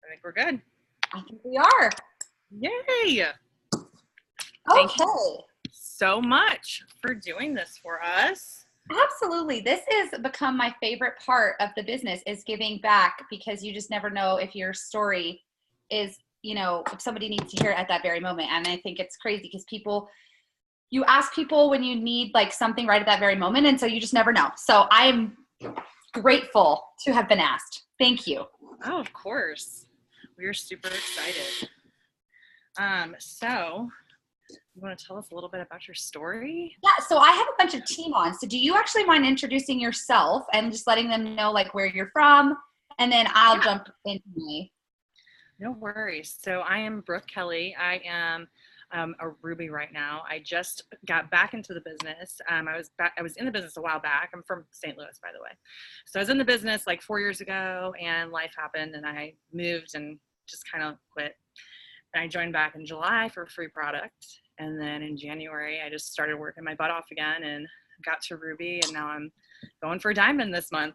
I think we're good. I think we are. Yay! Okay. Thank you so much for doing this for us. Absolutely. This has become my favorite part of the business, is giving back, because you just never know if your story is, if somebody needs to hear it at that very moment. And I think it's crazy because you ask people when you need like something right at that very moment. And so you just never know. So I am grateful to have been asked. Thank you. Oh, of course. We are super excited. So you want to tell us a little bit about your story? Yeah, so I have a bunch of team on. So do you actually mind introducing yourself and just letting them know like where you're from? And then I'll jump into me. No worries. So I am Brooke Kelly. I am a Ruby right now. I just got back into the business. I was in the business a while back. I'm from St. Louis, by the way. So I was in the business like 4 years ago, and life happened, and I moved and just kind of quit. And I joined back in July for a free product. And then in January, I just started working my butt off again and got to Ruby. And now I'm going for Diamond this month.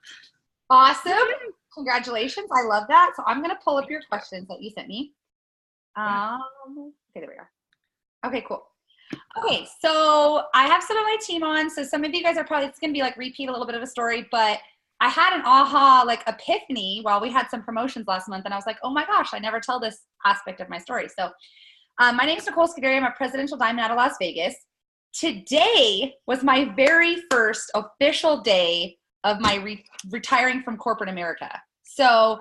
Awesome. Congratulations. I love that. So I'm going to pull up your questions that you sent me. Okay, there we are. Okay, cool. Okay, so I have some of my team on. So some of you guys are probably, it's going to be like repeat a little bit of a story, but I had an aha like epiphany while we had some promotions last month. And I was like, oh my gosh, I never tell this aspect of my story. So my name is Nicole Brookshire. I'm a presidential diamond out of Las Vegas. Today was my very first official day of my retiring from corporate America. So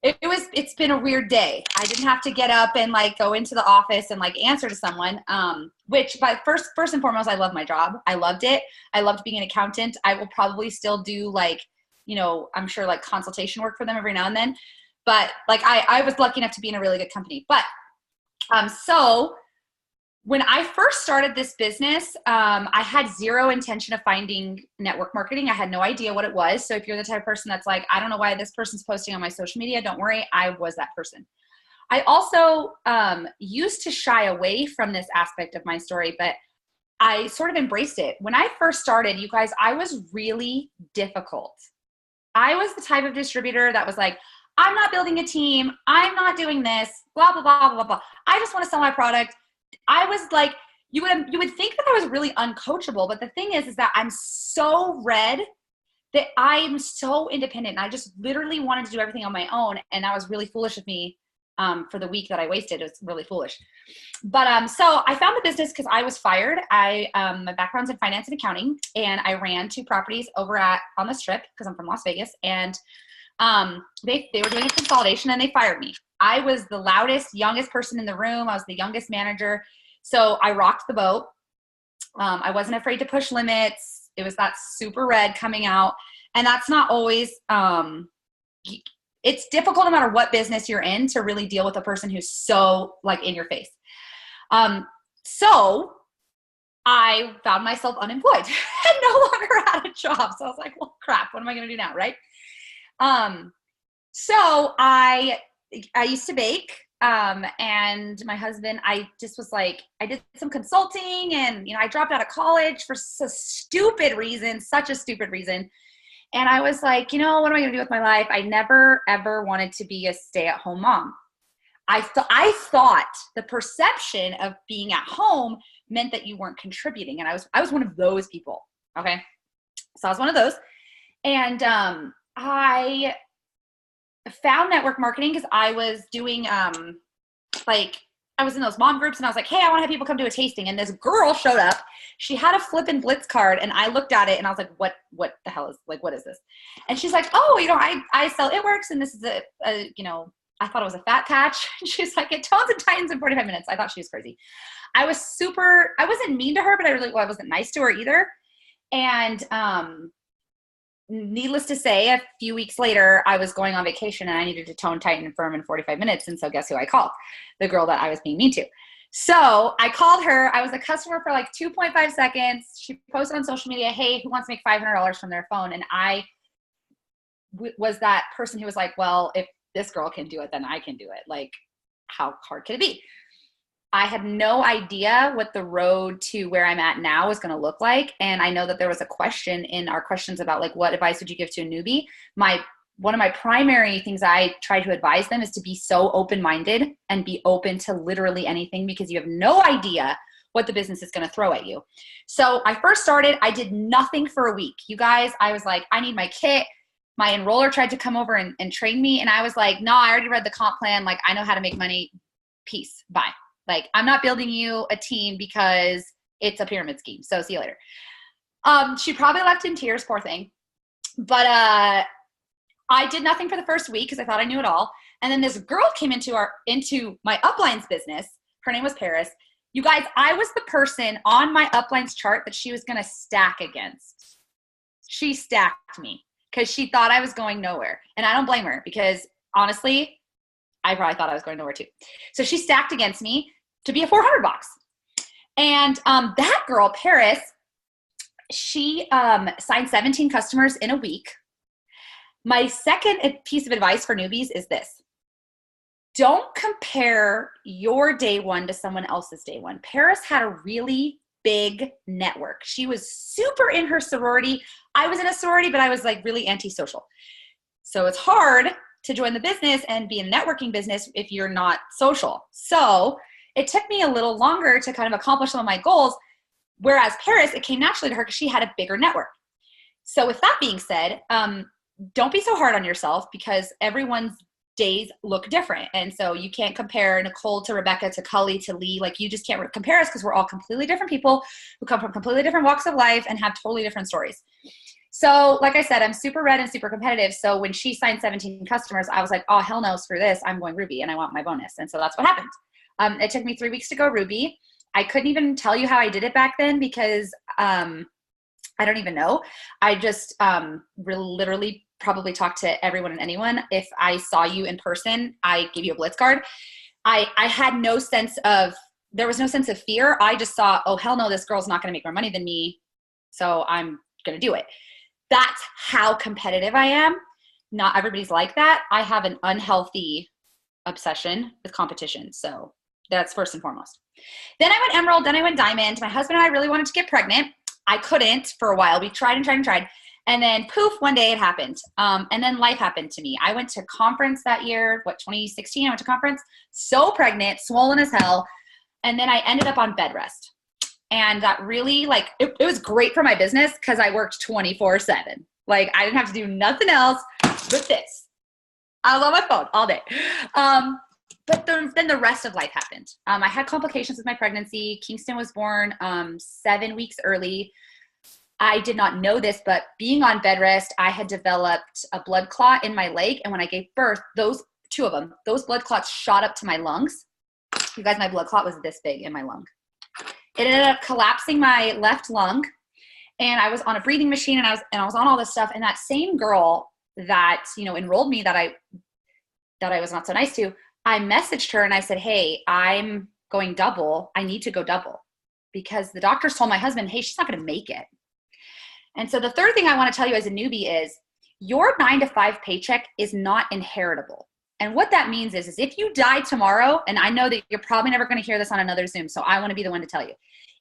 it's been a weird day. I didn't have to get up and like go into the office and like answer to someone, which by first and foremost, I love my job. I loved it. I loved being an accountant. I will probably still do like, I'm sure like consultation work for them every now and then, but like I was lucky enough to be in a really good company. But so when I first started this business, I had zero intention of finding network marketing. I had no idea what it was. So if you're the type of person that's like, I don't know why this person's posting on my social media, don't worry, I was that person. I also used to shy away from this aspect of my story, but I sort of embraced it. When I first started, you guys, I was really difficult. I was the type of distributor that was like, I'm not building a team. I'm not doing this, blah, blah, blah, blah, blah. I just want to sell my product. I was like, you would think that I was really uncoachable, but the thing is that I'm so red that I'm so independent, and I just literally wanted to do everything on my own, and that was really foolish of me for the week that I wasted. It was really foolish. But so I found the business because I was fired. My background's in finance and accounting, and I ran 2 properties over on the Strip because I'm from Las Vegas, and they were doing a consolidation and they fired me. I was the loudest, youngest person in the room. I was the youngest manager. So I rocked the boat. I wasn't afraid to push limits. It was that super red coming out. And that's not always, it's difficult no matter what business you're in to really deal with a person who's so like in your face. So I found myself unemployed and no longer had a job. So I was like, well, crap, what am I going to do now? Right. So I used to bake, and my husband, I just was like, I did some consulting, and, I dropped out of college for such a stupid reason. And I was like, what am I going to do with my life? I never, ever wanted to be a stay-at-home mom. I thought the perception of being at home meant that you weren't contributing. And I was one of those people. Okay. So I was one of those. And, I found network marketing because I was doing, I was in those mom groups, and I was like, hey, I want to have people come do a tasting. And this girl showed up. She had a flip and blitz card, and I looked at it and I was like, what the hell is, like, what is this? And she's like, oh, I sell It Works, and this is I thought it was a fat patch. And she's like, it tones and tightens in 45 minutes. I thought she was crazy. I wasn't mean to her, but I wasn't nice to her either. And, needless to say, a few weeks later, I was going on vacation and I needed to tone, tighten, and firm in 45 minutes. And so guess who I called? The girl that I was being mean to. So I called her. I was a customer for like 2.5 seconds. She posted on social media, hey, who wants to make $500 from their phone? And I was that person who was like, well, if this girl can do it, then I can do it. Like, how hard can it be? I had no idea what the road to where I'm at now was going to look like. And I know that there was a question in our questions about like, what advice would you give to a newbie? My one of my primary things I try to advise them is to be so open-minded and be open to literally anything, because you have no idea what the business is going to throw at you. So I first started, I did nothing for a week. You guys, I was like, I need my kit. My enroller tried to come over and train me. And I was like, no, I already read the comp plan. Like, I know how to make money. Peace. Bye. Like, I'm not building you a team because it's a pyramid scheme. So see you later. She probably left in tears, poor thing. But I did nothing for the first week because I thought I knew it all. And then this girl came into my uplines business. Her name was Paris. You guys, I was the person on my uplines chart that she was going to stack against. She stacked me because she thought I was going nowhere. And I don't blame her, because honestly, I probably thought I was going nowhere too. So she stacked against me to be a 400 box. And that girl, Paris, she signed 17 customers in a week. My second piece of advice for newbies is this. Don't compare your day one to someone else's day one. Paris had a really big network. She was super in her sorority. I was in a sorority, but I was like really antisocial. So it's hard to join the business and be in a networking business if you're not social. So it took me a little longer to kind of accomplish some of my goals. Whereas Paris, it came naturally to her because she had a bigger network. So with that being said, don't be so hard on yourself, because everyone's days look different. And so you can't compare Nicole to Rebecca to Cully to Lee. Like, you just can't compare us, because we're all completely different people who come from completely different walks of life and have totally different stories. So like I said, I'm super red and super competitive. So when she signed 17 customers, I was like, oh, hell no, screw this. I'm going Ruby and I want my bonus. And so that's what happened. It took me 3 weeks to go Ruby. I couldn't even tell you how I did it back then, because I don't even know. I just literally probably talked to everyone and anyone. If I saw you in person, I gave you a Blitz card. I had no sense of, there was no sense of fear. I just saw, oh, hell no, this girl's not going to make more money than me, so I'm going to do it. That's how competitive I am. Not everybody's like that. I have an unhealthy obsession with competition. So that's first and foremost. Then I went Emerald, then I went Diamond. My husband and I really wanted to get pregnant. I couldn't for a while. We tried and tried and tried. And then poof, one day it happened. And then life happened to me. I went to conference that year, 2016? I went to conference, so pregnant, swollen as hell. And then I ended up on bed rest. And that really, like, it was great for my business because I worked 24/7. Like, I didn't have to do nothing else but this. I was on my phone all day. But then the rest of life happened. I had complications with my pregnancy. Kingston was born 7 weeks early. I did not know this, but being on bed rest, I had developed a blood clot in my leg. And when I gave birth, those two of them, those blood clots shot up to my lungs. You guys, my blood clot was this big in my lung. It ended up collapsing my left lung. And I was on a breathing machine, and I was on all this stuff. And that same girl that, enrolled me that I was not so nice to, I messaged her and I said, hey, I'm going double. I need to go double, because the doctors told my husband, hey, she's not going to make it. And so the third thing I want to tell you as a newbie is your 9-to-5 paycheck is not inheritable. And what that means is if you die tomorrow, and I know that you're probably never going to hear this on another Zoom, so I want to be the one to tell you.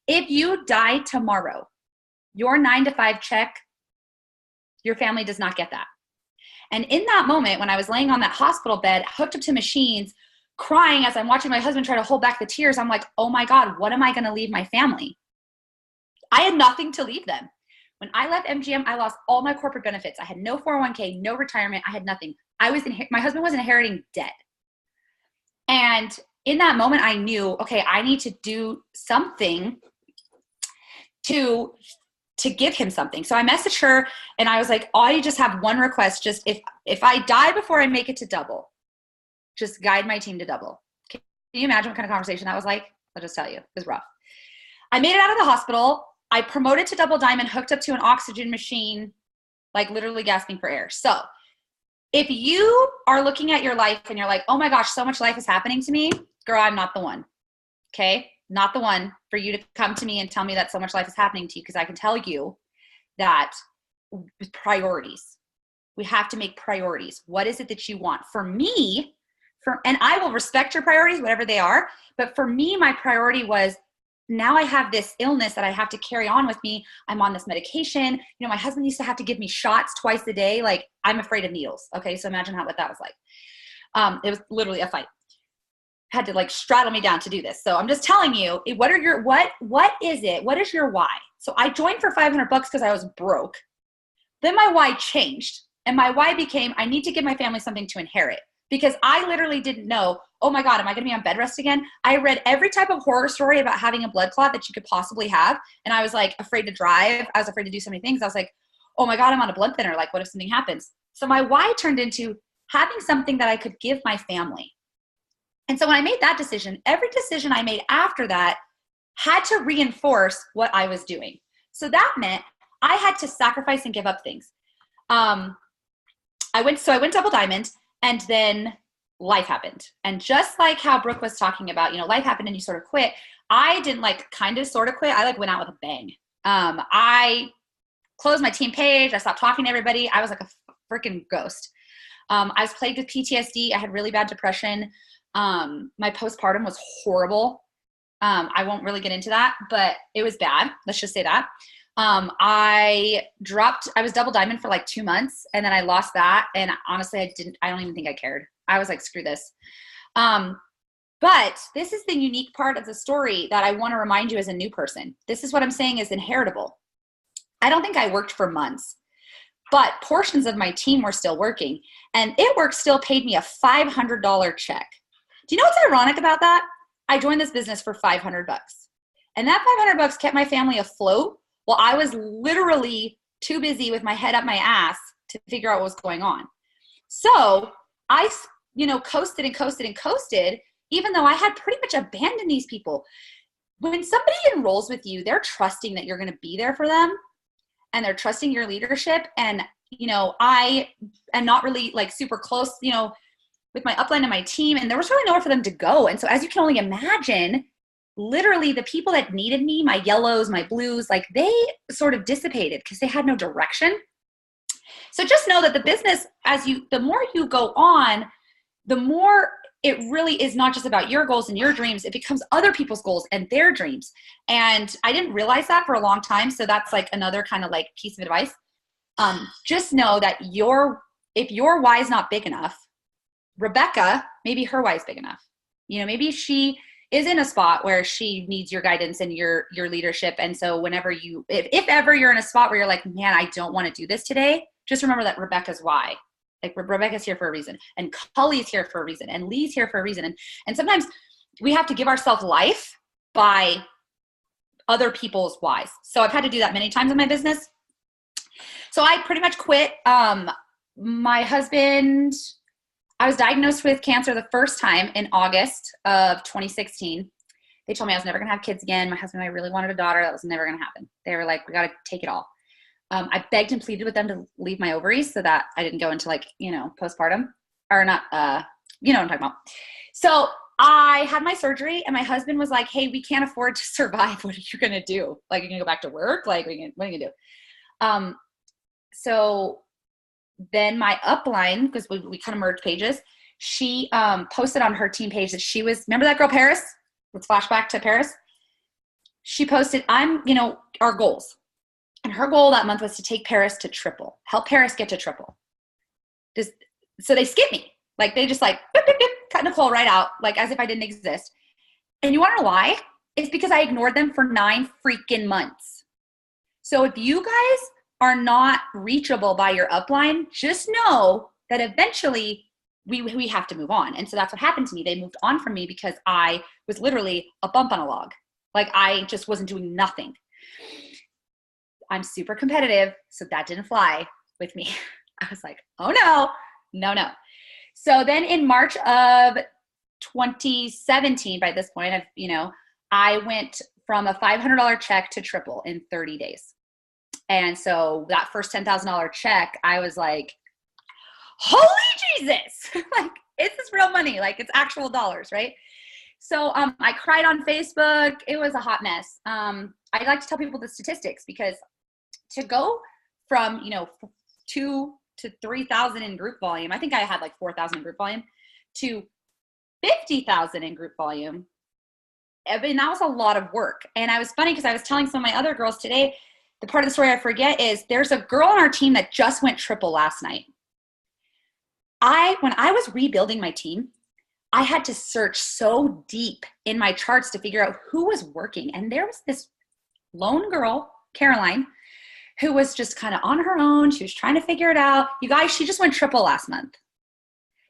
If you die tomorrow, your 9-to-5 check, your family does not get that. And in that moment, when I was laying on that hospital bed, hooked up to machines, crying as I'm watching my husband try to hold back the tears, I'm like, oh my God, what am I going to leave my family? I had nothing to leave them. When I left MGM, I lost all my corporate benefits. I had no 401k, no retirement. I had nothing. My husband was inheriting debt. And in that moment, I knew, okay, I need to do something to give him something. So I messaged her and I was like, I just have one request. Just if I die before I make it to double, just guide my team to double. Can you imagine what kind of conversation that was like? I'll just tell you, it was rough. I made it out of the hospital. I promoted to double diamond, hooked up to an oxygen machine, like literally gasping for air. So if you are looking at your life and you're like, oh my gosh, so much life is happening to me, girl, I'm not the one. Okay? Not the one for you to come to me and tell me that so much life is happening to you, because I can tell you that with priorities, we have to make priorities. What is it that you want? For me, and I will respect your priorities, whatever they are, but for me, my priority was now I have this illness that I have to carry on with me. I'm on this medication. You know, my husband used to have to give me shots twice a day. Like, I'm afraid of needles. Okay. So imagine what that was like. It was literally a fight. Had to like straddle me down to do this. So I'm just telling you, what is it? What is your why? So I joined for $500 because I was broke. Then my why changed, and my why became, I need to give my family something to inherit, because I literally didn't know, oh my God, am I going to be on bed rest again? I read every type of horror story about having a blood clot that you could possibly have. And I was like afraid to drive. I was afraid to do so many things. I was like, oh my God, I'm on a blood thinner. Like, what if something happens? So my why turned into having something that I could give my family. And so when I made that decision, every decision I made after that had to reinforce what I was doing. So that meant I had to sacrifice and give up things. I went double diamond, and then life happened. And just like how Brooke was talking about, you know, life happened and you sort of quit. I didn't like kind of sort of quit. I like went out with a bang. I closed my team page. I stopped talking to everybody. I was like a freaking ghost. I was plagued with PTSD. I had really bad depression. My postpartum was horrible. I won't really get into that, but it was bad. Let's just say that. I was double diamond for like 2 months, and then I lost that. And honestly, I don't even think I cared. I was like, screw this. But this is the unique part of the story that I want to remind you as a new person. This is what I'm saying is inheritable. I don't think I worked for months, but portions of my team were still working, and It Work still paid me a $500 check. Do you know what's ironic about that? I joined this business for $500, and that $500 kept my family afloat while I was literally too busy with my head up my ass to figure out what was going on. So I, coasted and coasted and coasted, even though I had pretty much abandoned these people. When somebody enrolls with you, they're trusting that you're going to be there for them, and they're trusting your leadership. And, I am not really like super close, with my upline and my team, and there was really nowhere for them to go. And so, as you can only imagine, literally the people that needed me, my yellows, my blues, like they sort of dissipated because they had no direction. So just know that the business, the more you go on, the more it really is not just about your goals and your dreams. It becomes other people's goals and their dreams. And I didn't realize that for a long time. So that's like another kind of like piece of advice. Just know that if your why is not big enough, Rebecca, maybe her why is big enough. Maybe she is in a spot where she needs your guidance and your leadership. And so whenever if ever you're in a spot where you're like, man, I don't want to do this today, just remember that Rebecca's why. Like, Rebecca's here for a reason, and Cully's here for a reason, and Lee's here for a reason. And sometimes we have to give ourselves life by other people's whys. So I've had to do that many times in my business. So I pretty much quit. My husband, I was diagnosed with cancer the first time in August of 2016. They told me I was never going to have kids again. My husband and I really wanted a daughter. That was never going to happen. They were like, we got to take it all. I begged and pleaded with them to leave my ovaries so that I didn't go into postpartum, or not, you know what I'm talking about. So I had my surgery, and my husband was like, hey, we can't afford to survive. What are you going to do? Like, you're going to go back to work? Like, what are you going to do? So then my upline, because we kind of merged pages, she posted on her team page that she was, remember that girl Paris? Let's flash back to Paris. She posted, our goals. And her goal that month was to take Paris to triple, help Paris get to triple. So they skipped me. Like, they just like, boop, boop, boop, cut Nicole right out, like as if I didn't exist. And you want to know why? It's because I ignored them for 9 freaking months. So if you guys are not reachable by your upline, just know that eventually we have to move on. And so that's what happened to me. They moved on from me because I was literally a bump on a log. Like, I just wasn't doing nothing. I'm super competitive, so that didn't fly with me. I was like, oh no. So then in March of 2017, by this point, I went from a $500 check to triple in 30 days. And so that first $10,000 check, I was like, holy Jesus, like, it's this real money, like it's actual dollars, right? So I cried on Facebook. It was a hot mess. I like to tell people the statistics, because to go from, 2 to 3,000 in group volume, I think I had like 4,000 in group volume, to 50,000 in group volume, I mean, that was a lot of work. And I was funny because I was telling some of my other girls today, the part of the story I forget is there's a girl on our team that just went triple last night. When I was rebuilding my team, I had to search so deep in my charts to figure out who was working. And there was this lone girl, Caroline, who was just kind of on her own. She was trying to figure it out. You guys, she just went triple last month.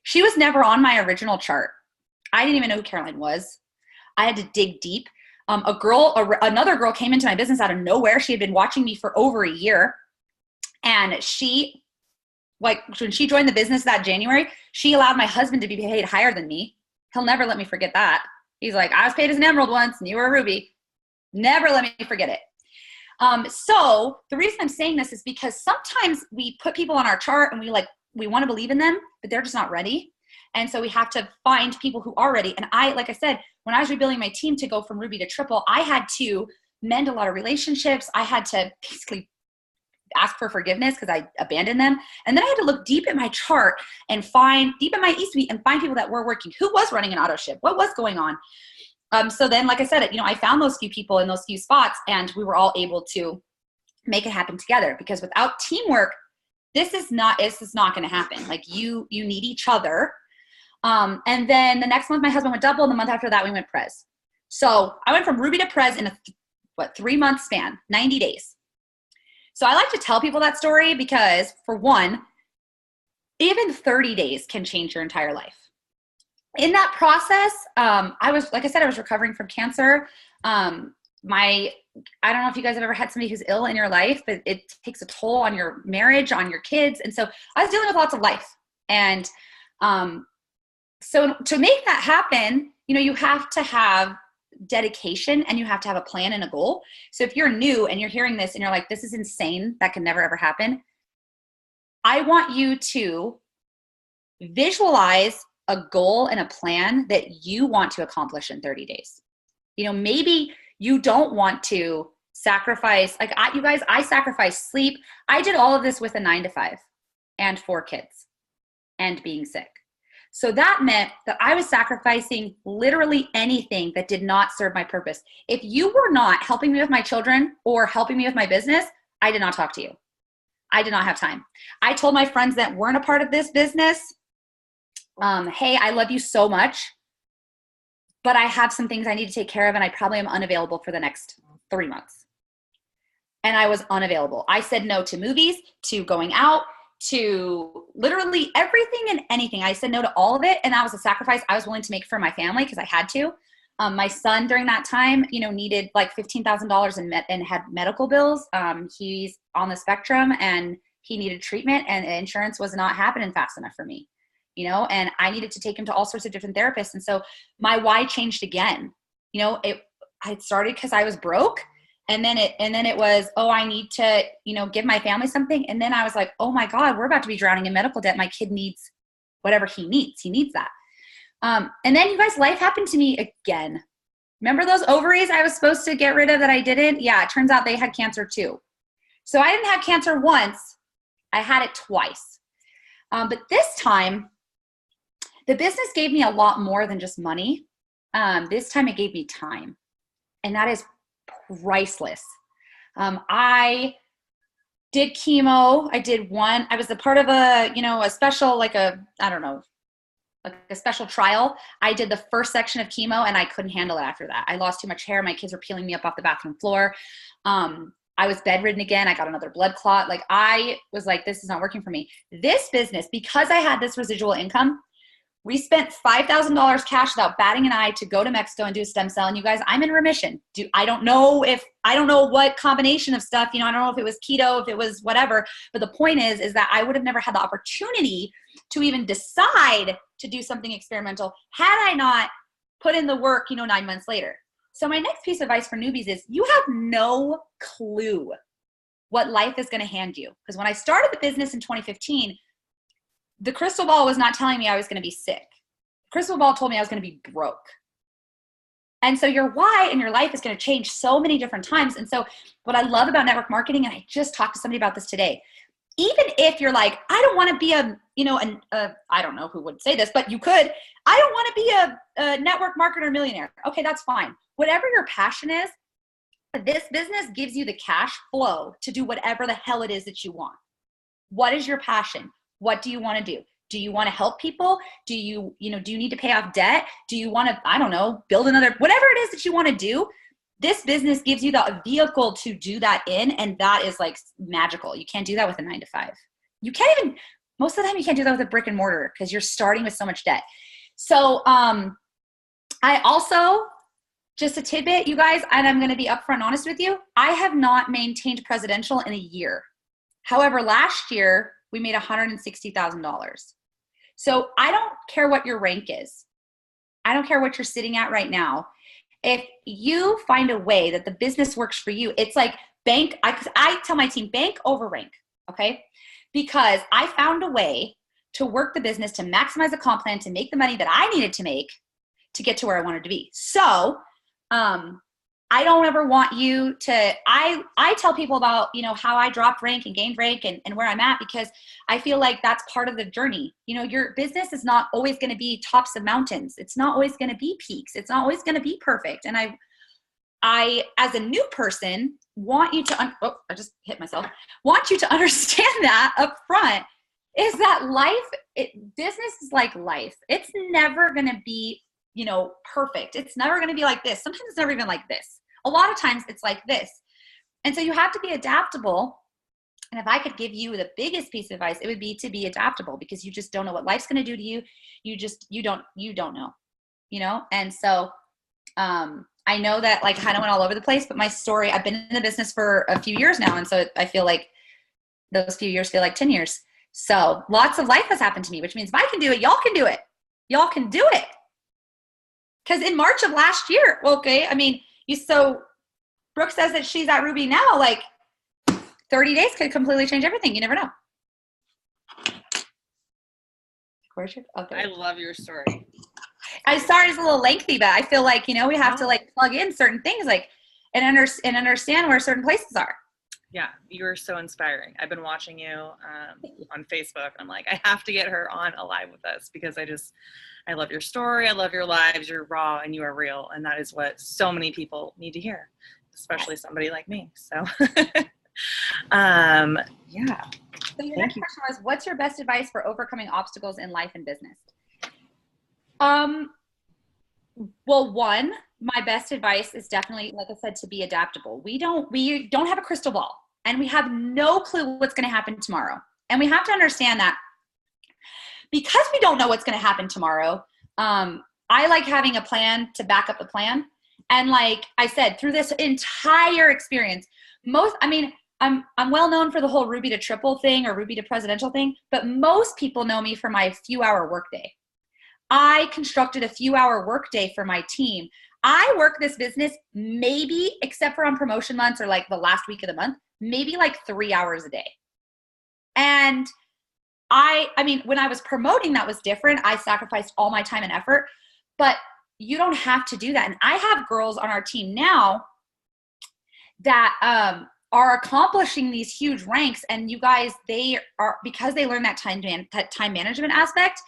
She was never on my original chart. I didn't even know who Caroline was. I had to dig deep. Another girl came into my business out of nowhere. She had been watching me for over a year. And when she joined the business that January, she allowed my husband to be paid higher than me. He'll never let me forget that. He's like, I was paid as an emerald once and you were a ruby. Never let me forget it. So the reason I'm saying this is because sometimes we put people on our chart and we want to believe in them, but they're just not ready. And so we have to find people who are ready. And like I said, when I was rebuilding my team to go from ruby to triple, I had to mend a lot of relationships. I had to basically ask for forgiveness because I abandoned them. And then I had to look deep at my chart and find deep in my e-suite and find people that were working, who was running an auto ship, what was going on. So then, like I said, I found those few people in those few spots and we were all able to make it happen together, because without teamwork, this is not going to happen. Like you need each other. And then the next month my husband went double, and the month after that we went Prez. So I went from ruby to Prez in a 3-month span, 90 days. So I like to tell people that story because, for one, even 30 days can change your entire life. In that process, I was recovering from cancer. I don't know if you guys have ever had somebody who's ill in your life, but it takes a toll on your marriage, on your kids. And so I was dealing with lots of life. And so to make that happen, you have to have dedication and you have to have a plan and a goal. So if you're new and you're hearing this and you're like, this is insane, that can never ever happen, I want you to visualize a goal and a plan that you want to accomplish in 30 days. Maybe you don't want to sacrifice, I sacrificed sleep. I did all of this with a 9-to-5 and 4 kids and being sick. So that meant that I was sacrificing literally anything that did not serve my purpose. If you were not helping me with my children or helping me with my business, I did not talk to you. I did not have time. I told my friends that weren't a part of this business, hey, I love you so much, but I have some things I need to take care of and I probably am unavailable for the next 3 months. And I was unavailable. I said no to movies, to going out, to literally everything and anything. I said no to all of it. And that was a sacrifice I was willing to make for my family because I had to. My son during that time, needed like $15,000 and had medical bills. He's on the spectrum and he needed treatment, and insurance was not happening fast enough for me, and I needed to take him to all sorts of different therapists. And so my why changed again. I started because I was broke. And then it was, I need to, give my family something. And then I was like, oh my God, we're about to be drowning in medical debt. My kid needs whatever he needs. He needs that. And then you guys, life happened to me again. Remember those ovaries I was supposed to get rid of that I didn't? Yeah, it turns out they had cancer too. So I didn't have cancer once. I had it twice. But this time, the business gave me a lot more than just money. This time it gave me time. And that is priceless. I did chemo. I was a part of a special, a special trial. I did the first section of chemo and I couldn't handle it after that. I lost too much hair. My kids were peeling me up off the bathroom floor. I was bedridden again. I got another blood clot. I was like, this is not working for me. This business, because I had this residual income, we spent $5,000 cash without batting an eye to go to Mexico and do a stem cell. And you guys, I'm in remission. I don't know what combination of stuff, I don't know if it was keto, if it was whatever. But the point is that I would have never had the opportunity to even decide to do something experimental had I not put in the work, 9 months later. So my next piece of advice for newbies is you have no clue what life is going to hand you. Because when I started the business in 2015, the crystal ball was not telling me I was going to be sick. The crystal ball told me I was going to be broke. And so your why in your life is going to change so many different times. And so what I love about network marketing, and I just talked to somebody about this today, even if you're like, I don't want to be I don't know who would say this, but you could, I don't want to be a network marketer millionaire. Okay, that's fine. whatever your passion is, this business gives you the cash flow to do whatever the hell it is that you want. What is your passion? What do you want to do? Do you want to help people? Do you need to pay off debt? Do you want to, I don't know, build another, whatever it is that you want to do, this business gives you the vehicle to do that in, and that is like magical. You can't do that with a 9-to-5. You can't even, most of the time you can't do that with a brick and mortar because you're starting with so much debt. So I also, just a tidbit, you guys, and I'm going to be upfront and honest with you, I have not maintained presidential in a year. However, last year we made $160,000. So I don't care what your rank is. I don't care what you're sitting at right now. If you find a way that the business works for you, it's like bank. I tell my team, bank over rank, okay? Because I found a way to work the business, to maximize the comp plan, to make the money that I needed to make to get to where I wanted to be. So I don't ever want you to, I tell people about, how I dropped rank and gained rank and where I'm at, because I feel like that's part of the journey. Your business is not always going to be tops of mountains. It's not always going to be peaks. It's not always going to be perfect. And I, as a new person, want you to, I just hit myself, want you to understand that up front is that business is like life. It's never going to be, perfect. It's never going to be like this. Sometimes it's never even like this. A lot of times it's like this. And so you have to be adaptable. And if I could give you the biggest piece of advice, it would be to be adaptable, because you just don't know what life's going to do to you. You don't know, And so, I know that like kind of went all over the place, but my story, I've been in the business for a few years now. And so I feel like those few years feel like 10 years. So lots of life has happened to me, which means if I can do it, y'all can do it. Y'all can do it. Because in March of last year, so Brooke says that she's at Ruby now, like 30 days could completely change everything. You never know. I love your story. I'm sorry it's a little lengthy, but I feel like, we have to like plug in certain things and understand where certain places are. Yeah, you are so inspiring. I've been watching you on Facebook, and I'm like, I have to get her on Alive with us, because I love your story. I love your lives. You're raw and you are real. And that is what so many people need to hear, especially somebody like me. So, yeah. So your next question was, what's your best advice for overcoming obstacles in life and business? Well, one, my best advice is definitely, like I said, to be adaptable. We don't have a crystal ball, and we have no clue what's going to happen tomorrow. And we have to understand that because we don't know what's going to happen tomorrow. I like having a plan to back up the plan. And like I said, through this entire experience, I'm well known for the whole Ruby to triple thing or Ruby to presidential thing, but most people know me for my few-hour workday. I constructed a few-hour workday for my team. I work this business maybe, except for on promotion months or like the last week of the month, maybe like 3 hours a day. And when I was promoting, that was different. I sacrificed all my time and effort, but you don't have to do that. And I have girls on our team now that are accomplishing these huge ranks. And you guys, they are, because they learned that time management aspect,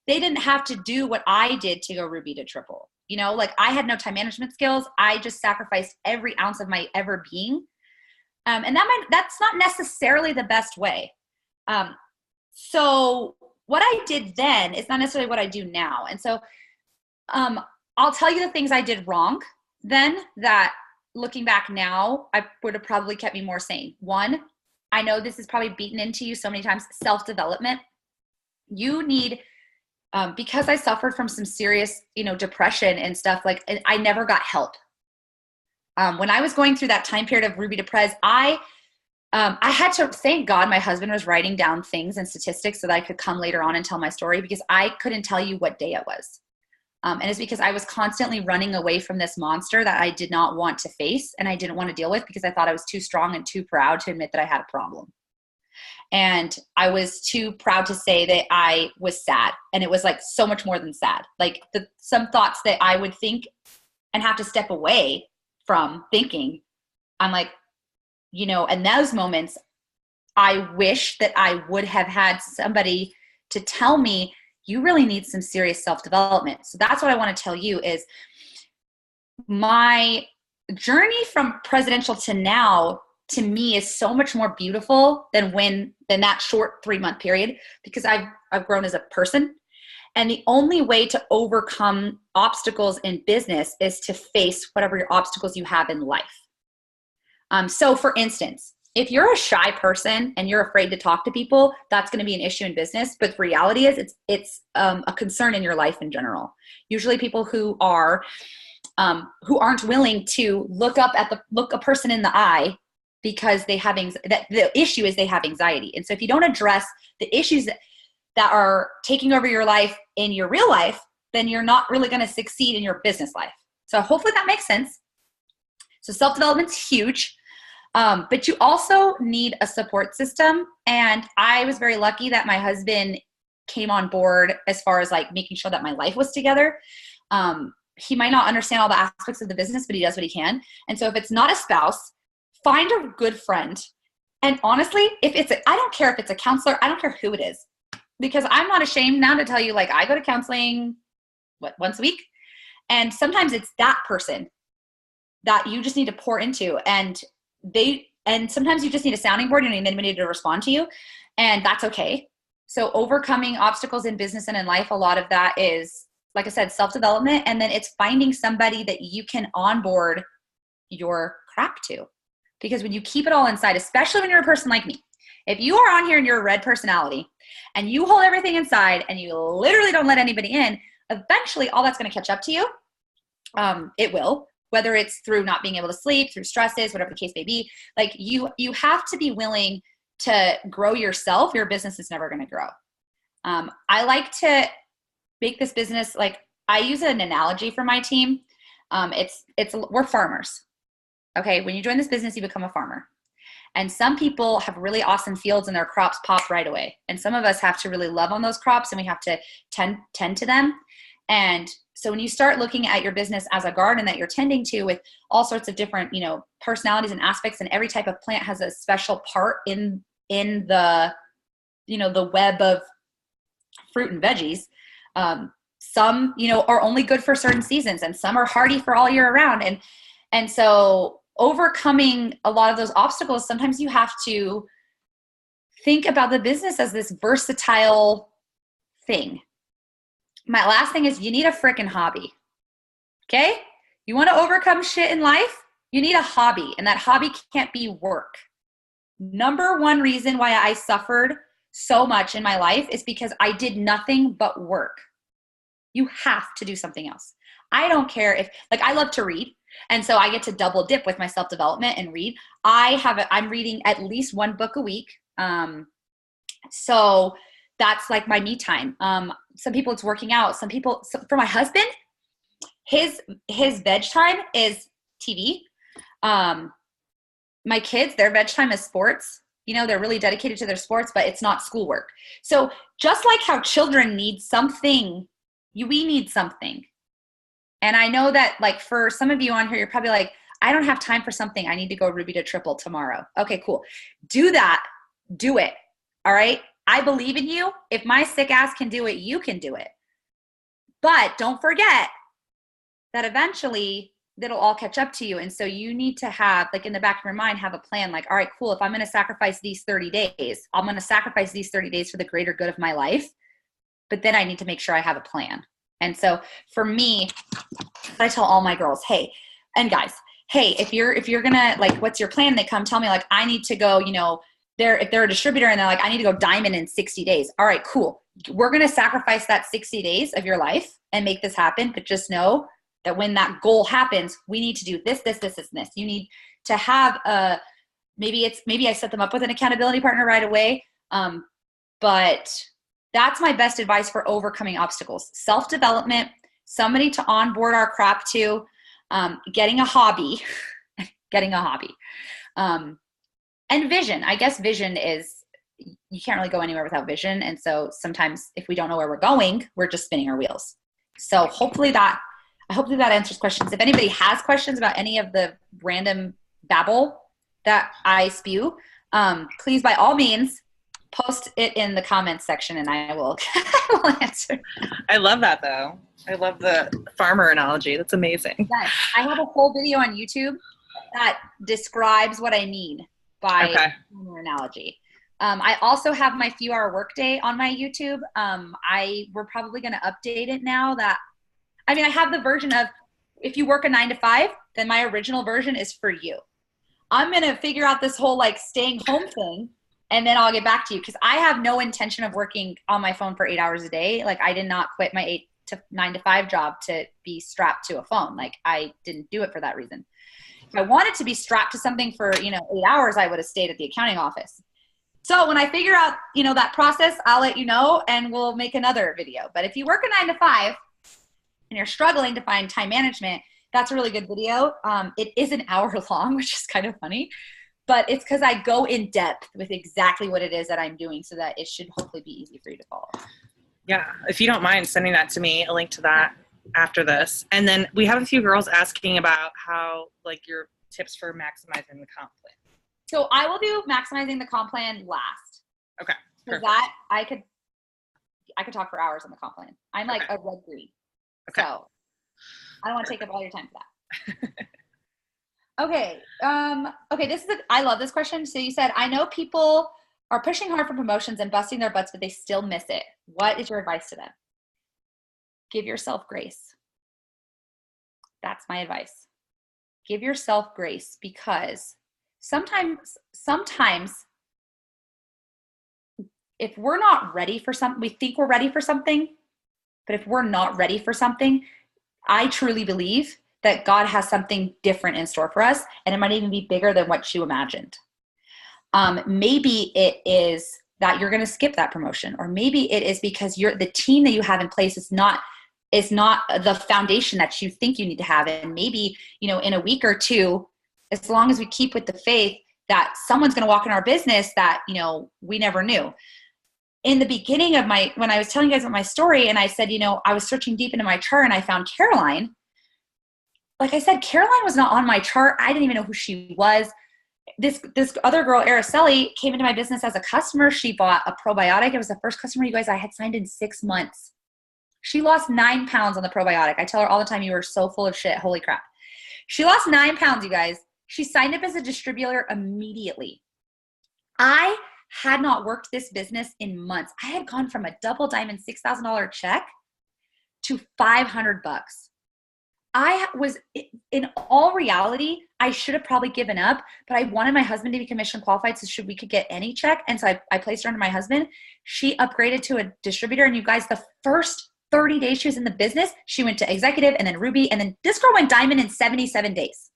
they didn't have to do what I did to go Ruby to triple. Like I had no time management skills. I just sacrificed every ounce of my ever being. And that's not necessarily the best way. So what I did then is not necessarily what I do now. And so I'll tell you the things I did wrong then that looking back now, I would have probably kept me more sane. One, I know this is probably beaten into you so many times, self-development. You need, because I suffered from some serious, depression and stuff, like I never got help. When I was going through that time period of Ruby to Prez, I had to, thank God my husband was writing down things and statistics so that I could come later on and tell my story, because I couldn't tell you what day it was. And it's because I was constantly running away from this monster that I did not want to face and I didn't want to deal with, because I thought I was too strong and too proud to admit that I had a problem. And I was too proud to say that I was sad. And it was like so much more than sad. Like some thoughts that I would think and have to step away from thinking, I'm like, in those moments, I wish that I would have had somebody to tell me, you really need some serious self-development. So that's what I want to tell you is my journey from presidential to now, to me, is so much more beautiful than that short 3-month period, because I've grown as a person. And the only way to overcome obstacles in business is to face whatever your obstacles you have in life. So for instance, if you're a shy person and you're afraid to talk to people, that's going to be an issue in business. But the reality is it's a concern in your life in general. Usually people who aren't willing to look a person in the eye because they have the issue is they have anxiety. And so if you don't address the issues that are taking over your life in your real life, then you're not really going to succeed in your business life. So hopefully that makes sense. So self-development's huge. But you also need a support system. And I was very lucky that my husband came on board as far as like making sure that my life was together. He might not understand all the aspects of the business, but he does what he can. And so if it's not a spouse, find a good friend. And honestly, I don't care if it's a counselor, I don't care who it is, because I'm not ashamed now to tell you, like, I go to counseling, once a week? And sometimes it's that person that you just need to pour into, and sometimes you just need a sounding board. You don't need anybody to respond to you, and that's okay. So overcoming obstacles in business and in life, a lot of that is, like I said, self-development. And then it's finding somebody that you can onboard your crap to. Because when you keep it all inside, especially when you're a person like me, if you are on here and you're a red personality and you hold everything inside and you literally don't let anybody in, eventually all that's going to catch up to you. It will. Whether it's through not being able to sleep, through stresses, whatever the case may be, like you have to be willing to grow yourself. Your business is never going to grow. I like to make this business, like, I use an analogy for my team. We're farmers. Okay. When you join this business, you become a farmer. And some people have really awesome fields and their crops pop right away. And some of us have to really love on those crops, and we have to tend to them. And so when you start looking at your business as a garden that you're tending to with all sorts of different, personalities and aspects, and every type of plant has a special part in the, the web of fruit and veggies. Some, are only good for certain seasons, and some are hardy for all year around. And so overcoming a lot of those obstacles, sometimes you have to think about the business as this versatile thing. My last thing is, you need a freaking hobby. Okay? You want to overcome shit in life? You need a hobby, and that hobby can't be work. Number one reason why I suffered so much in my life is because I did nothing but work. You have to do something else. I don't care if, I love to read. And so I get to double dip with my self-development and read. I'm reading at least one book a week. So that's like my me time. Some people it's working out. For my husband, his veg time is TV. My kids, their veg time is sports. They're really dedicated to their sports, but it's not schoolwork. So just like how children need something, we need something. And I know that, for some of you on here, you're probably like, I don't have time for something. I need to go Ruby to triple tomorrow. Okay, cool. Do that. Do it. All right. I believe in you. If my sick ass can do it, you can do it. But don't forget that eventually that'll all catch up to you. And so you need to have, in the back of your mind, have a plan. All right, cool. If I'm going to sacrifice these 30 days, I'm going to sacrifice these 30 days for the greater good of my life. But then I need to make sure I have a plan. And so for me, I tell all my girls, hey, and guys, hey, if you're going to, what's your plan? They come tell me, I need to go, if they're a distributor and they're like, I need to go diamond in 60 days. All right, cool. We're going to sacrifice that 60 days of your life and make this happen. But just know that when that goal happens, we need to do this, this, this, this, and this. You need to have maybe I set them up with an accountability partner right away. But that's my best advice for overcoming obstacles. Self-development, somebody to onboard our crap to, getting a hobby, and vision. I guess vision is, you can't really go anywhere without vision. And so sometimes if we don't know where we're going, we're just spinning our wheels. So hopefully that answers questions. If anybody has questions about any of the random babble that I spew, please by all means, post it in the comments section and I will, I will answer. I love that though. I love the farmer analogy. That's amazing. Yes. I have a whole video on YouTube that describes what I mean by farmer analogy. I also have my few-hour workday on my YouTube. We're probably going to update it now that, I have the version of if you work a 9 to 5, then my original version is for you. I'm going to figure out this whole like staying home thing and then I'll get back to you because I have no intention of working on my phone for 8 hours a day. Like I did not quit my 9 to 5 job to be strapped to a phone. Like I didn't do it for that reason. If I wanted to be strapped to something for, 8 hours, I would have stayed at the accounting office. So when I figure out, that process, I'll let you know and we'll make another video. But if you work a 9 to 5 and you're struggling to find time management, that's a really good video. It is an hour long, which is kind of funny, but it's because I go in depth with exactly what it is that I'm doing so that it should hopefully be easy for you to follow. Yeah. If you don't mind sending that to me, a link to that after this. And then we have a few girls asking about how, like, your tips for maximizing the comp plan. So I will do maximizing the comp plan last. Okay. Because that I could talk for hours on the comp plan. I'm like a red green. Okay. So I don't want to take up all your time for that. Okay. Okay. I love this question. So you said, I know people are pushing hard for promotions and busting their butts, but they still miss it. What is your advice to them? Give yourself grace. That's my advice. Give yourself grace because sometimes if we're not ready for something, we think we're ready for something, but if we're not ready for something, I truly believe that God has something different in store for us, and it might even be bigger than what you imagined. Maybe it is that you're going to skip that promotion, or maybe it is because the team that you have in place is not the foundation that you think you need to have. And maybe, in a week or two, as long as we keep with the faith that someone's going to walk in our business that, we never knew. In the beginning of when I was telling you guys about my story and I said, I was searching deep into my chart and I found Caroline. Like I said, Caroline was not on my chart. I didn't even know who she was. This other girl, Araceli, came into my business as a customer. She bought a probiotic. It was the first customer, you guys, I had signed in 6 months. She lost 9 pounds on the probiotic. I tell her all the time, you are so full of shit. Holy crap. She lost 9 pounds, you guys. She signed up as a distributor immediately. I had not worked this business in months. I had gone from a double diamond $6,000 check to $500. I was, in all reality, I should have probably given up, but I wanted my husband to be commission qualified so we could get any check. And so I placed her under my husband. She upgraded to a distributor. And you guys, the first 30 days she was in the business, she went to executive and then Ruby. And then this girl went diamond in 77 days.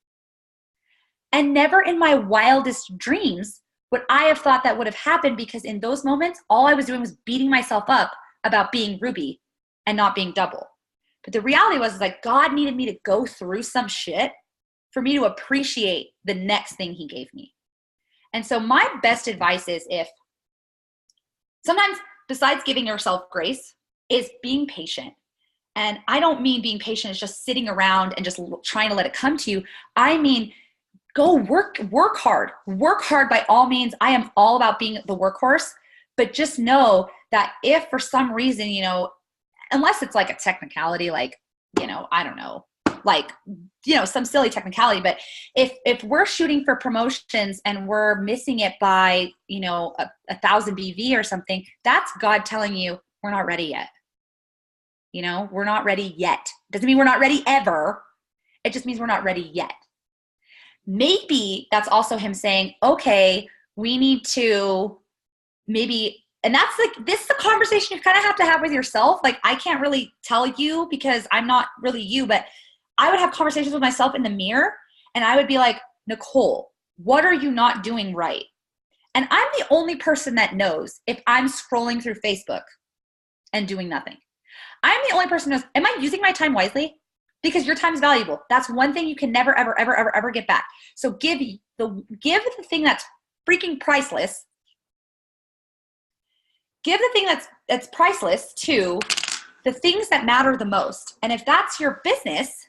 And never in my wildest dreams would I have thought that would have happened, because in those moments, all I was doing was beating myself up about being Ruby and not being double. But the reality was like God needed me to go through some shit for me to appreciate the next thing he gave me. And so my best advice is, if sometimes besides giving yourself grace, is being patient. And I don't mean being patient is just sitting around and just trying to let it come to you. I mean, go work hard by all means. I am all about being the workhorse, but just know that if for some reason, unless it's like a technicality, like, I don't know, like, some silly technicality, but if we're shooting for promotions and we're missing it by, 1,000 BV or something, that's God telling you we're not ready yet. We're not ready yet. Doesn't mean we're not ready ever. It just means we're not ready yet. Maybe that's also him saying, okay, we need to maybe, and that's like, this is a conversation you kind of have to have with yourself. Like, I can't really tell you because I'm not really you, but I would have conversations with myself in the mirror and I would be like, Nicole, what are you not doing right? And I'm the only person that knows if I'm scrolling through Facebook and doing nothing. I'm the only person who knows, am I using my time wisely? Because your time is valuable. That's one thing you can never, ever, ever, ever, ever get back. So give the thing that's freaking priceless. Give the thing that's priceless to the things that matter the most. And if that's your business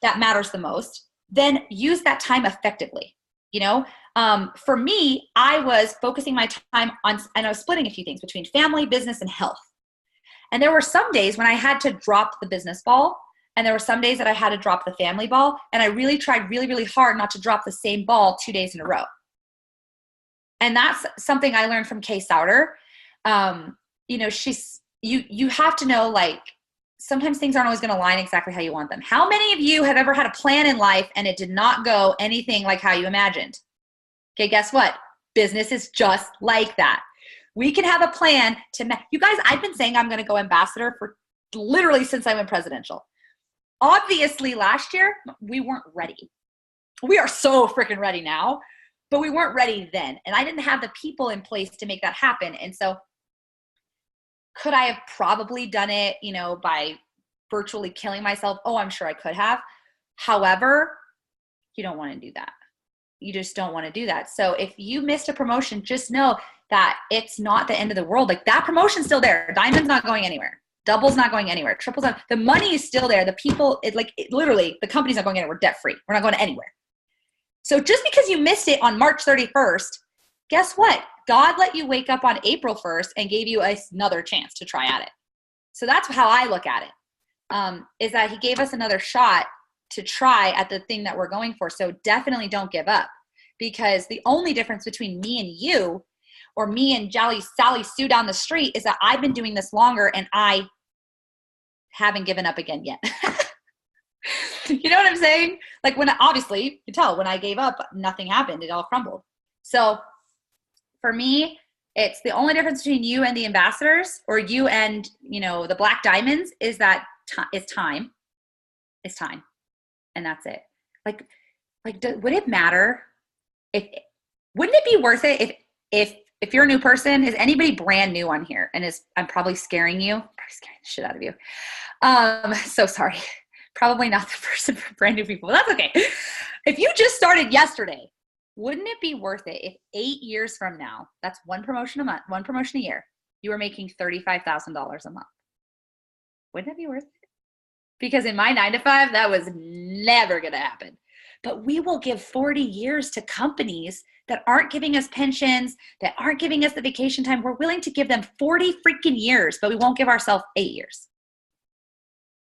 that matters the most, then use that time effectively. For me, I was focusing my time on, and I was splitting a few things between family, business, and health. And there were some days when I had to drop the business ball, and there were some days that I had to drop the family ball. And I really tried really, really hard not to drop the same ball 2 days in a row. And that's something I learned from Kay Souter. You know, you have to know, like, sometimes things aren't always going to align exactly how you want them. How many of you have ever had a plan in life and it did not go anything like how you imagined? Okay, guess what? Business is just like that. We can have a plan to, you guys, I've been saying I'm going to go ambassador for literally since I went presidential. Obviously, last year, we weren't ready. We are so freaking ready now, but we weren't ready then. And I didn't have the people in place to make that happen. And so could I have probably done it, you know, by virtually killing myself? Oh, I'm sure I could have. However, you don't want to do that. You just don't want to do that. So if you missed a promotion, just know that it's not the end of the world. Like, that promotion's still there. Diamond's not going anywhere. Double's not going anywhere. Triple's not. The money is still there. The people, literally, the company's not going anywhere. We're debt free. We're not going anywhere. So just because you missed it on March 31st, guess what? God let you wake up on April 1st and gave you another chance to try at it. So that's how I look at it, is that he gave us another shot to try at the thing that we're going for. So definitely don't give up, because the only difference between me and you, or me and Sally Sue down the street, is that I've been doing this longer and I haven't given up again yet. You know what I'm saying? Like, when, obviously, you can tell when I gave up, nothing happened. It all crumbled. So for me, it's the only difference between you and the ambassadors, or you and, you know, the black diamonds, is that it's time. It's time. And that's it. Like, would it matter wouldn't it be worth it if you're a new person? Is anybody brand new on here? And I'm probably scaring you. Probably scaring the shit out of you. So sorry. Probably not the person for brand new people. That's okay. If you just started yesterday, wouldn't it be worth it if 8 years from now, that's one promotion a month, one promotion a year, you were making $35,000 a month? Wouldn't it be worth it? Because in my 9 to 5, that was never going to happen. But we will give 40 years to companies that aren't giving us pensions, that aren't giving us the vacation time. We're willing to give them 40 freaking years, but we won't give ourselves 8 years.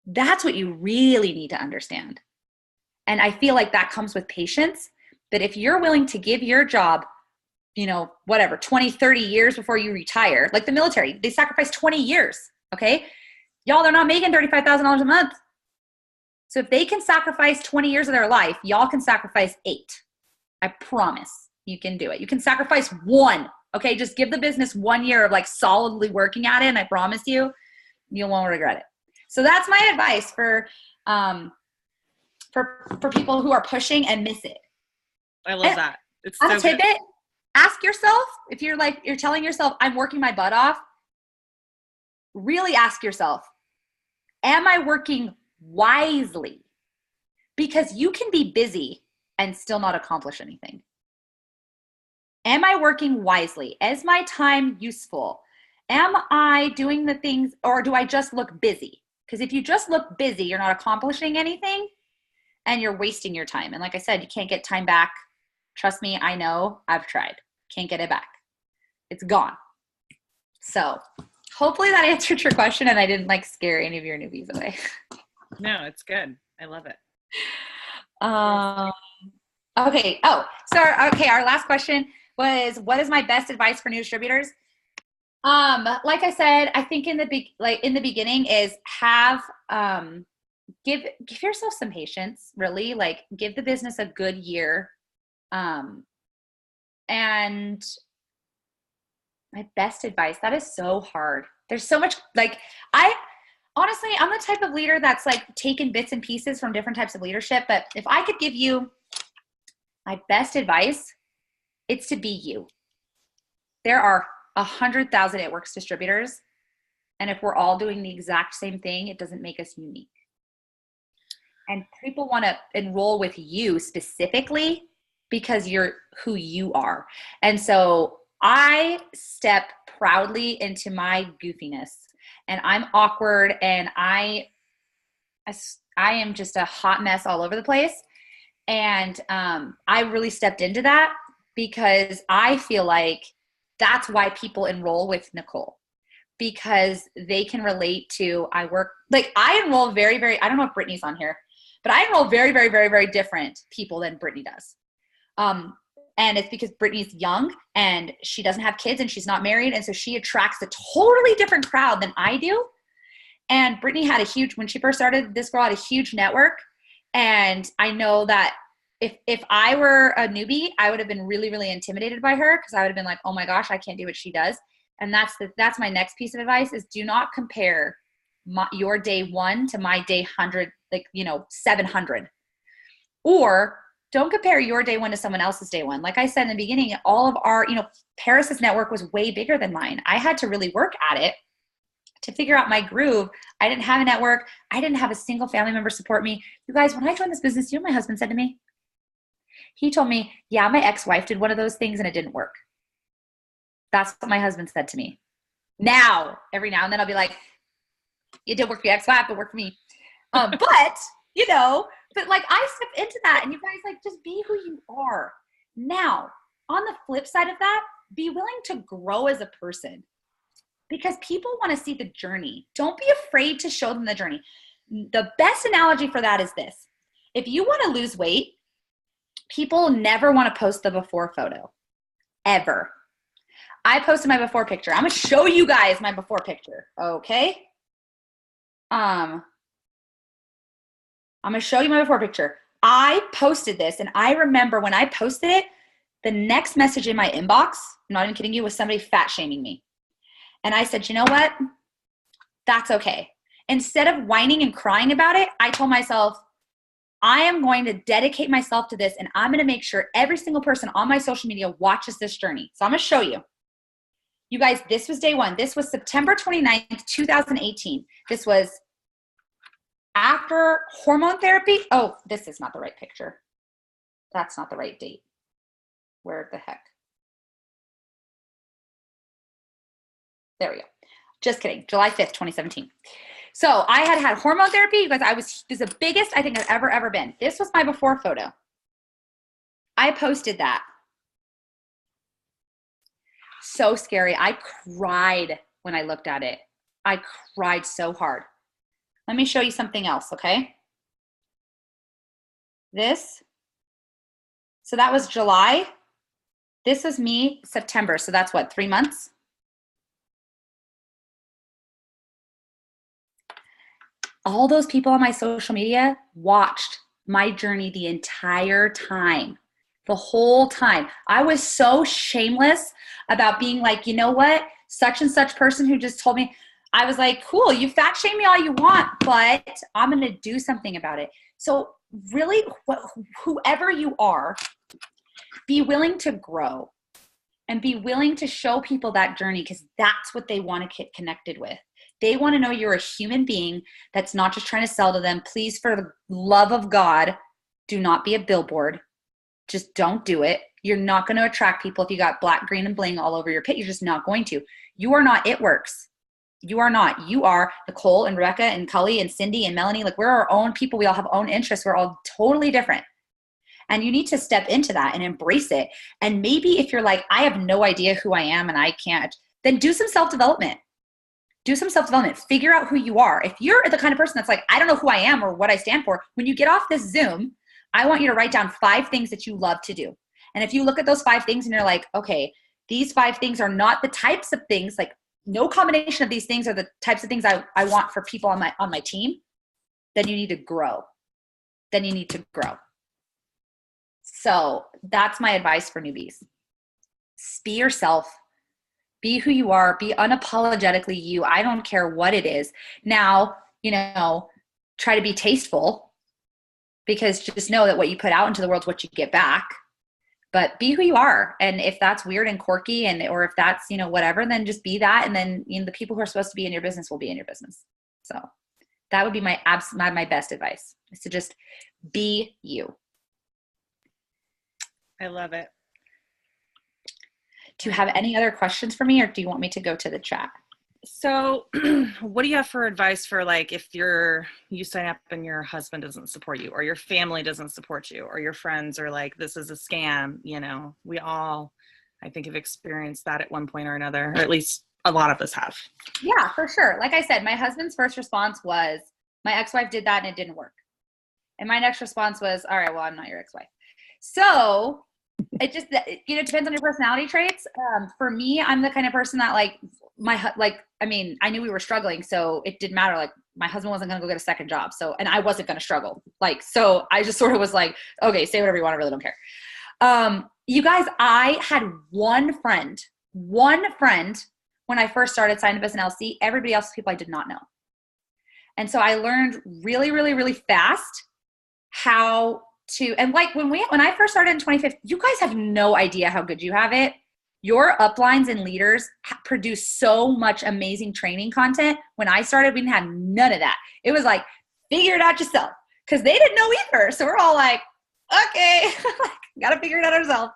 That's what you really need to understand. And I feel like that comes with patience. That if you're willing to give your job, you know, whatever, 20, 30 years before you retire, like the military, they sacrifice 20 years, okay? Y'all, they're not making $35,000 a month. So if they can sacrifice 20 years of their life, y'all can sacrifice 8. I promise you can do it. You can sacrifice 1, okay? Just give the business 1 year of like solidly working at it, and I promise you won't regret it. So that's my advice for people who are pushing and miss it. I love that. It's so tidbit. Good. Ask yourself, if you're telling yourself, I'm working my butt off, really ask yourself, am I working wisely? Because you can be busy and still not accomplish anything. Am I working wisely? Is my time useful? Am I doing the things, or do I just look busy? Because if you just look busy, you're not accomplishing anything and you're wasting your time. And like I said, you can't get time back. Trust me, I know, I've tried. Can't get it back. It's gone. So hopefully that answered your question and I didn't like scare any of your newbies away. No, it's good. I love it. Okay. Oh, so, okay. Our last question was, what is my best advice for new distributors? Like I said, I think in the beginning is give yourself some patience, really, like give the business a good year. And my best advice, that is so hard. There's so much, like, honestly, I'm the type of leader that's like taken bits and pieces from different types of leadership. But if I could give you my best advice, it's to be you. There are 100,000 It Works distributors. And if we're all doing the exact same thing, it doesn't make us unique. And people want to enroll with you specifically because you're who you are. And so I step proudly into my goofiness, and I'm awkward, and I am just a hot mess all over the place. And I really stepped into that because I feel like that's why people enroll with Nicole, because they can relate to, I enroll very, very, I don't know if Brittany's on here, but I enroll very, very, very, very different people than Brittany does. And it's because Brittany's young and she doesn't have kids and she's not married. And so she attracts a totally different crowd than I do. And Brittany had when she first started, this girl had a huge network. And I know that if I were a newbie, I would have been really, really intimidated by her, because I would have been like, oh my gosh, I can't do what she does. And that's my next piece of advice, is do not compare your day 1 to my day 100, 700. Or don't compare your day 1 to someone else's day 1. Like I said in the beginning, all of our, Paris's network was way bigger than mine. I had to really work at it to figure out my groove. I didn't have a network. I didn't have a single family member support me. You guys, when I joined this business, you know what my husband said to me? He told me, yeah, my ex-wife did one of those things and it didn't work. That's what my husband said to me. Now, every now and then I'll be like, it did work for your ex-wife, it worked for me. But I step into that, and you guys, just be who you are. Now, on the flip side of that, be willing to grow as a person, because people want to see the journey. Don't be afraid to show them the journey. The best analogy for that is this. If you want to lose weight, people never want to post the before photo, ever. I posted my before picture. I'm going to show you guys my before picture, okay? I'm going to show you my before picture. I posted this, and I remember when I posted it, the next message in my inbox, I'm not even kidding you, was somebody fat shaming me. And I said, you know what? That's okay. Instead of whining and crying about it, I told myself, I am going to dedicate myself to this, and I'm going to make sure every single person on my social media watches this journey. So I'm going to show you. You guys, this was day 1. This was September 29th, 2018. This was after hormone therapy. Oh, this is not the right picture. That's not the right date. Where the heck? There we go. Just kidding. July 5th, 2017. So I had hormone therapy. You guys, this is the biggest I think I've ever been. This was my before photo. I posted that. So scary. I cried when I looked at it. I cried so hard. Let me show you something else, okay? So that was July. This was me, September. So that's what, 3 months? All those people on my social media watched my journey the entire time. The whole time. I was so shameless about being like, you know what? Such and such person who just told me, I was like, cool, you fat shame me all you want, but I'm going to do something about it. So really, whoever you are, be willing to grow and be willing to show people that journey, because that's what they want to get connected with. They want to know you're a human being that's not just trying to sell to them. Please, for the love of God, do not be a billboard. Just don't do it. You're not going to attract people if you got black, green, and bling all over your page. You're just not going to. You are not It Works. You are not. You are Nicole and Rebecca and Cully and Cindy and Melanie. We're our own people. We all have own interests. We're all totally different. And you need to step into that and embrace it. And maybe if you're like, I have no idea who I am and I can't, then do some self-development. Do some self-development. Figure out who you are. If you're the kind of person that's like, I don't know who I am or what I stand for, when you get off this Zoom, I want you to write down 5 things that you love to do. And if you look at those 5 things and you're like, okay, these 5 things are not the types of things, like no combination of these things are the types of things I want for people on my team, then you need to grow. Then you need to grow. So that's my advice for newbies. Be yourself. Be who you are. Be unapologetically you. I don't care what it is. Now, try to be tasteful, because just know that what you put out into the world is what you get back. But be who you are. And if that's weird and quirky, or if that's, whatever, then just be that. And then, the people who are supposed to be in your business will be in your business. So that would be my best advice, is to just be you. I love it. Do you have any other questions for me, or do you want me to go to the chat? So, what do you have for advice for like if you sign up and your husband doesn't support you, or your family doesn't support you, or your friends are like, this is a scam? We all, I think, have experienced that at one point or another, or at least a lot of us have. Yeah, for sure. Like I said, my husband's first response was, my ex-wife did that and it didn't work. And my next response was, all right, well, I'm not your ex-wife. So it just, depends on your personality traits. For me, I'm the kind of person that like I knew we were struggling, so it didn't matter. Like my husband wasn't going to go get a second job. So, and I wasn't going to struggle. So I just sort of was like, okay, say whatever you want. I really don't care. You guys, I had one friend when I first started signing up as an LC. Everybody else was people I did not know. And so I learned really, really, really fast how to, and like when I first started in 2015, you guys have no idea how good you have it. Your uplines and leaders produce so much amazing training content. When I started, we didn't have none of that. It was like, figure it out yourself, because they didn't know either. So we're all like, okay, got to figure it out ourselves.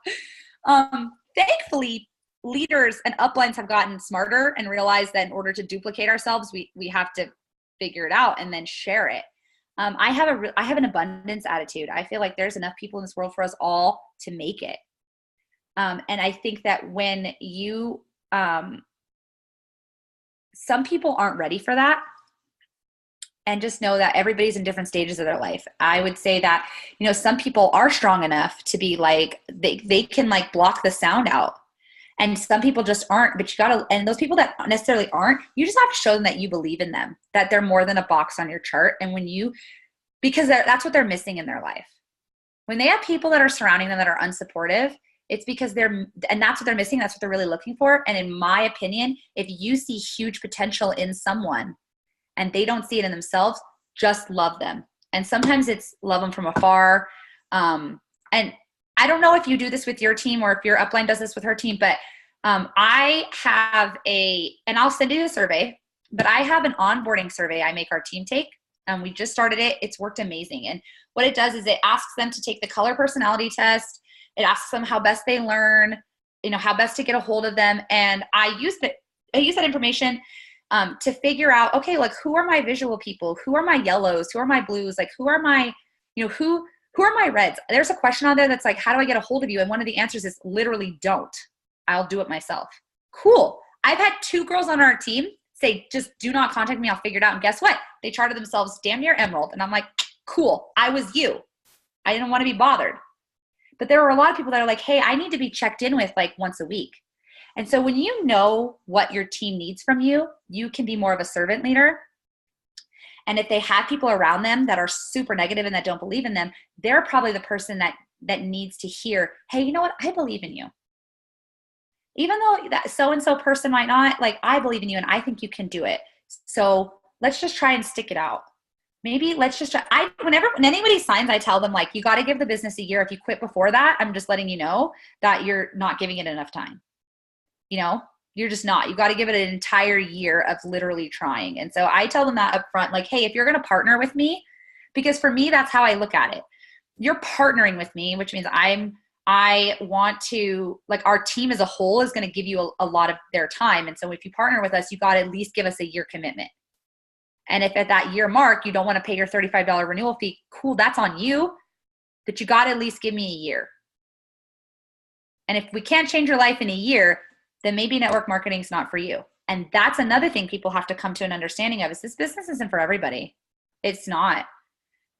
Thankfully, leaders and uplines have gotten smarter and realized that in order to duplicate ourselves, we have to figure it out and then share it. I have an abundance attitude. I feel like there's enough people in this world for us all to make it. And I think that when some people aren't ready for that, and just know that everybody's in different stages of their life. I would say that, some people are strong enough to be like, they can like block the sound out. And some people just aren't, but and those people that necessarily aren't, you just have to show them that you believe in them, that they're more than a box on your chart. And because that's what they're missing in their life. When they have people that are surrounding them that are unsupportive, it's because and that's what they're missing. That's what they're really looking for. And in my opinion, if you see huge potential in someone and they don't see it in themselves, just love them. And sometimes it's love them from afar. And I don't know if you do this with your team or if your upline does this with her team, but I have and I'll send you a survey, but I have an onboarding survey I make our team take. We just started it. It's worked amazing. And what it does is it asks them to take the color personality test. It asks them how best they learn, how best to get a hold of them. And I use that information to figure out, okay, like who are my visual people? Who are my yellows? Who are my blues? Like who are my, who are my reds? There's a question on there that's like, how do I get a hold of you? And one of the answers is literally don't. I'll do it myself. Cool. I've had 2 girls on our team say, just do not contact me. I'll figure it out. And guess what? They charted themselves damn near emerald. And I'm like, cool. I was you. I didn't want to be bothered. But there were a lot of people that are like, hey, I need to be checked in with like once a week. And so when you know what your team needs from you, you can be more of a servant leader. And if they have people around them that are super negative and that don't believe in them, they're probably the person that needs to hear, hey, you know what? I believe in you. Even though that so-and-so person might not, like, I believe in you and I think you can do it. So let's just try and stick it out. Maybe let's just try. When anybody signs, I tell them, like, you got to give the business a year. If you quit before that, I'm just letting you know that you're not giving it enough time. You're just not. You got to give it an entire year of literally trying. And so I tell them that up front, like, hey, if you're going to partner with me, because for me, that's how I look at it. You're partnering with me, which means I want to, like, our team as a whole is going to give you a lot of their time. And so if you partner with us, you got to at least give us a year commitment. And if at that year mark, you don't want to pay your $35 renewal fee, cool, that's on you, but you got to at least give me a year. And if we can't change your life in a year, then maybe network marketing is not for you. And that's another thing people have to come to an understanding of, is this business isn't for everybody. It's not.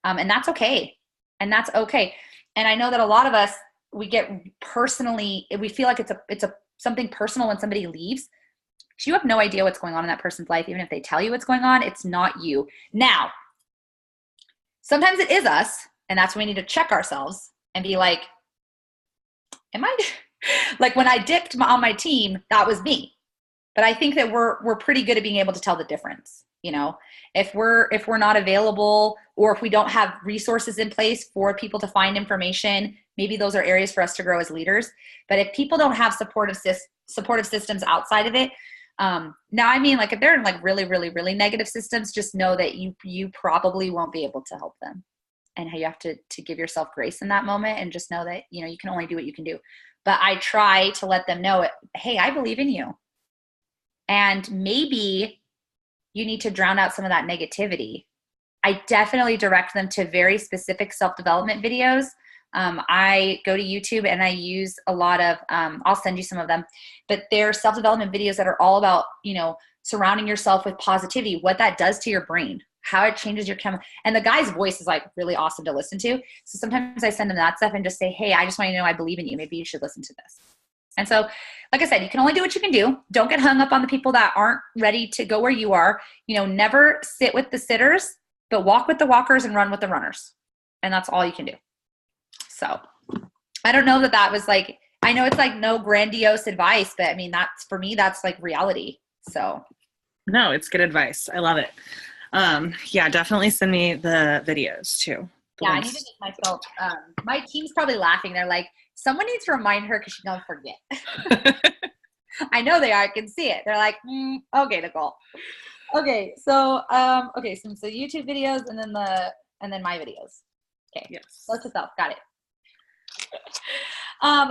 And that's okay. And that's okay. And I know that a lot of us, we feel like it's something personal when somebody leaves. You have no idea what's going on in that person's life. Even if they tell you what's going on, it's not you. Now, sometimes it is us, and that's when we need to check ourselves and be like, am I like, when I dipped on my team, that was me. But I think that we're pretty good at being able to tell the difference. If we're not available, or if we don't have resources in place for people to find information, maybe those are areas for us to grow as leaders. But if people don't have supportive systems outside of it, now, I mean, like, if they're in like really, really, really negative systems, just know that you probably won't be able to help them, and how you have to give yourself grace in that moment, and just know that, you can only do what you can do. But I try to let them know, hey, I believe in you. and maybe you need to drown out some of that negativity. I definitely direct them to very specific self-development videos. I go to YouTube and I use a lot of, I'll send you some of them, but they're self-development videos that are all about, surrounding yourself with positivity, what that does to your brain, how it changes your chemical. And the guy's voice is like really awesome to listen to. So sometimes I send them that stuff and just say, hey, I just want you to know I believe in you. Maybe you should listen to this. And so, like I said, you can only do what you can do. Don't get hung up on the people that aren't ready to go where you are. Never sit with the sitters, but walk with the walkers and run with the runners. And that's all you can do. So I don't know that was like, I know it's like no grandiose advice, but I mean, that's for me, that's like reality. So. No, it's good advice. I love it. Yeah, definitely send me the videos too. I need to make myself, my team's probably laughing. They're like, someone needs to remind her because she don't forget. I know they are. I can see it. They're like, okay, Nicole. Okay. So, so YouTube videos and then my videos. Okay. Yes. Note to self. Got it.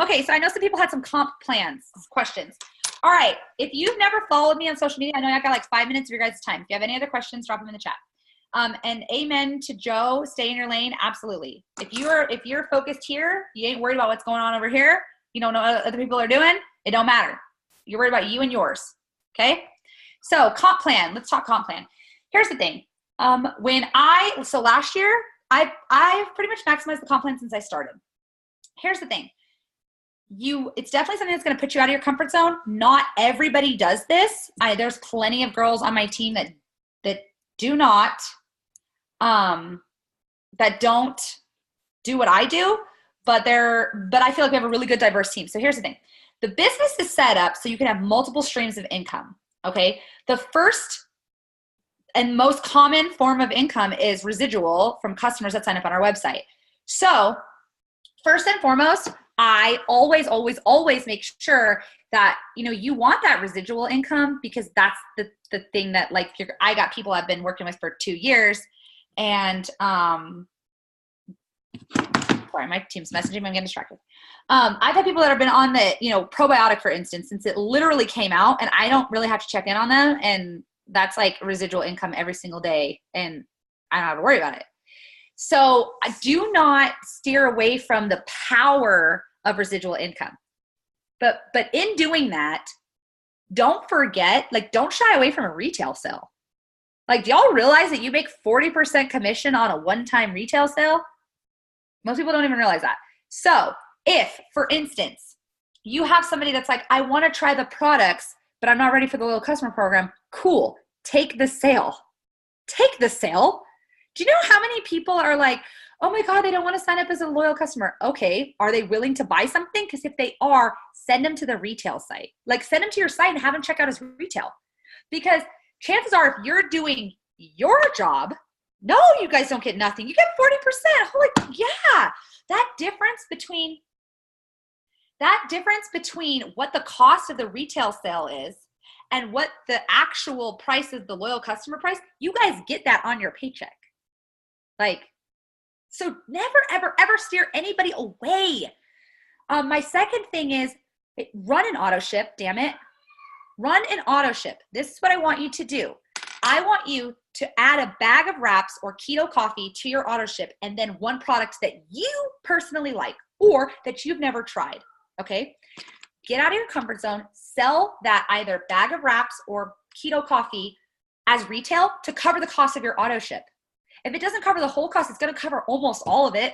Okay. So I know some people had some comp plans, questions. All right. If you've never followed me on social media, I know I got like 5 minutes of your guys' time. If you have any other questions, drop them in the chat. And amen to Joe, stay in your lane. Absolutely. If you're focused here, you ain't worried about what's going on over here. You don't know what other people are doing. It don't matter. You're worried about you and yours. Okay. So comp plan, let's talk comp plan. Here's the thing. So last year, I've pretty much maximized the comp plan since I started. Here's the thing. It's definitely something that's going to put you out of your comfort zone. Not everybody does this. There's plenty of girls on my team that do not, that don't do what I do, but I feel like we have a really good diverse team. So here's the thing. The business is set up so you can have multiple streams of income. Okay. The first and most common form of income is residual from customers that sign up on our website. So first and foremost, I always make sure that, you want that residual income because that's the thing that I got people I've been working with for 2 years and, sorry, my team's messaging me. I'm getting distracted. I've had people that have been on the, probiotic, for instance, since it literally came out and I don't really have to check in on them. And that's like residual income every single day. And I don't have to worry about it. So I do not steer away from the power of residual income. But in doing that, don't forget, don't shy away from a retail sale. Do y'all realize that you make 40% commission on a one-time retail sale? Most people don't even realize that. So if, for instance, you have somebody that's like, I want to try the products, but I'm not ready for the loyal customer program, cool. Take the sale. Take the sale. Do you know how many people are like, oh my God, they don't want to sign up as a loyal customer? Okay. Are they willing to buy something? Because if they are, send them to the retail site. Send them to your site and have them check out as retail. Because chances are if you're doing your job, no, you guys don't get nothing. You get 40%. Holy, yeah. That difference between what the cost of the retail sale is and what the actual price is, the loyal customer price, you guys get that on your paycheck. So never, ever, ever steer anybody away. My second thing is run an auto ship, damn it. Run an auto ship. This is what I want you to do. I want you to add a bag of wraps or keto coffee to your auto ship and then one product that you personally like or that you've never tried, okay? Get out of your comfort zone. Sell that either bag of wraps or keto coffee as retail to cover the cost of your auto ship. If it doesn't cover the whole cost, it's going to cover almost all of it.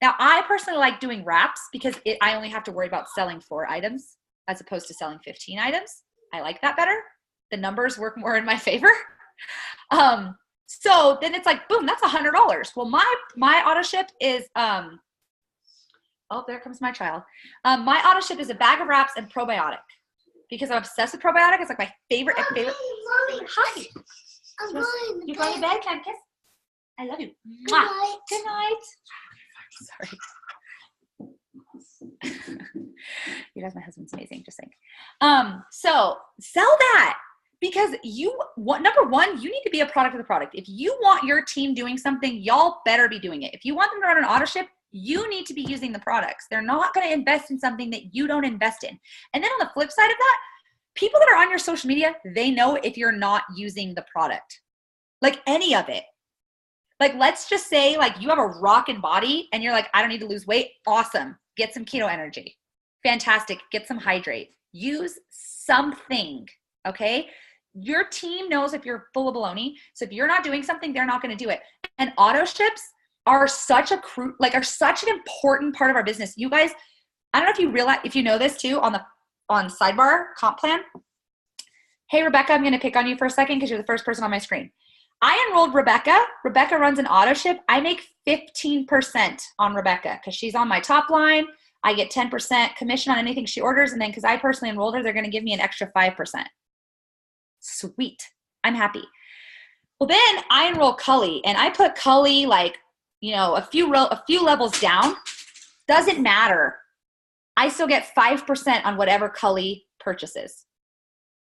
Now, I personally like doing wraps because I only have to worry about selling 4 items as opposed to selling 15 items. I like that better. The numbers work more in my favor. So then it's like, boom, that's $100. Well, my auto ship is, oh, there comes my child. My auto ship is a bag of wraps and probiotic because I'm obsessed with probiotic. It's like my favorite. Mommy, Hi. You going to bed? Can I kiss? I love you. Mwah. Good night. Sorry. You guys, my husband's amazing. Just saying. So sell that because number one, you need to be a product of the product. If you want your team doing something, y'all better be doing it. If you want them to run an auto ship, you need to be using the products. They're not going to invest in something that you don't invest in. And then on the flip side of that, people that are on your social media, they know if you're not using the product, like any of it. Like, let's just say like you have a rockin' body and you're like, I don't need to lose weight. Awesome. Get some keto energy. Fantastic. Get some hydrate. Use something. Okay. Your team knows if you're full of baloney. So if you're not doing something, they're not going to do it. And auto ships are such an important part of our business. You guys, I don't know if you realize, if you know this too, on sidebar comp plan. Hey, Rebecca, I'm going to pick on you for a second because you're the first person on my screen. I enrolled Rebecca. Rebecca runs an auto ship. I make 15% on Rebecca because she's on my top line. I get 10% commission on anything she orders. And then because I personally enrolled her, they're going to give me an extra 5%. Sweet. I'm happy. Well, then I enroll Cully, and I put Cully like, a few levels down. Doesn't matter. I still get 5% on whatever Cully purchases.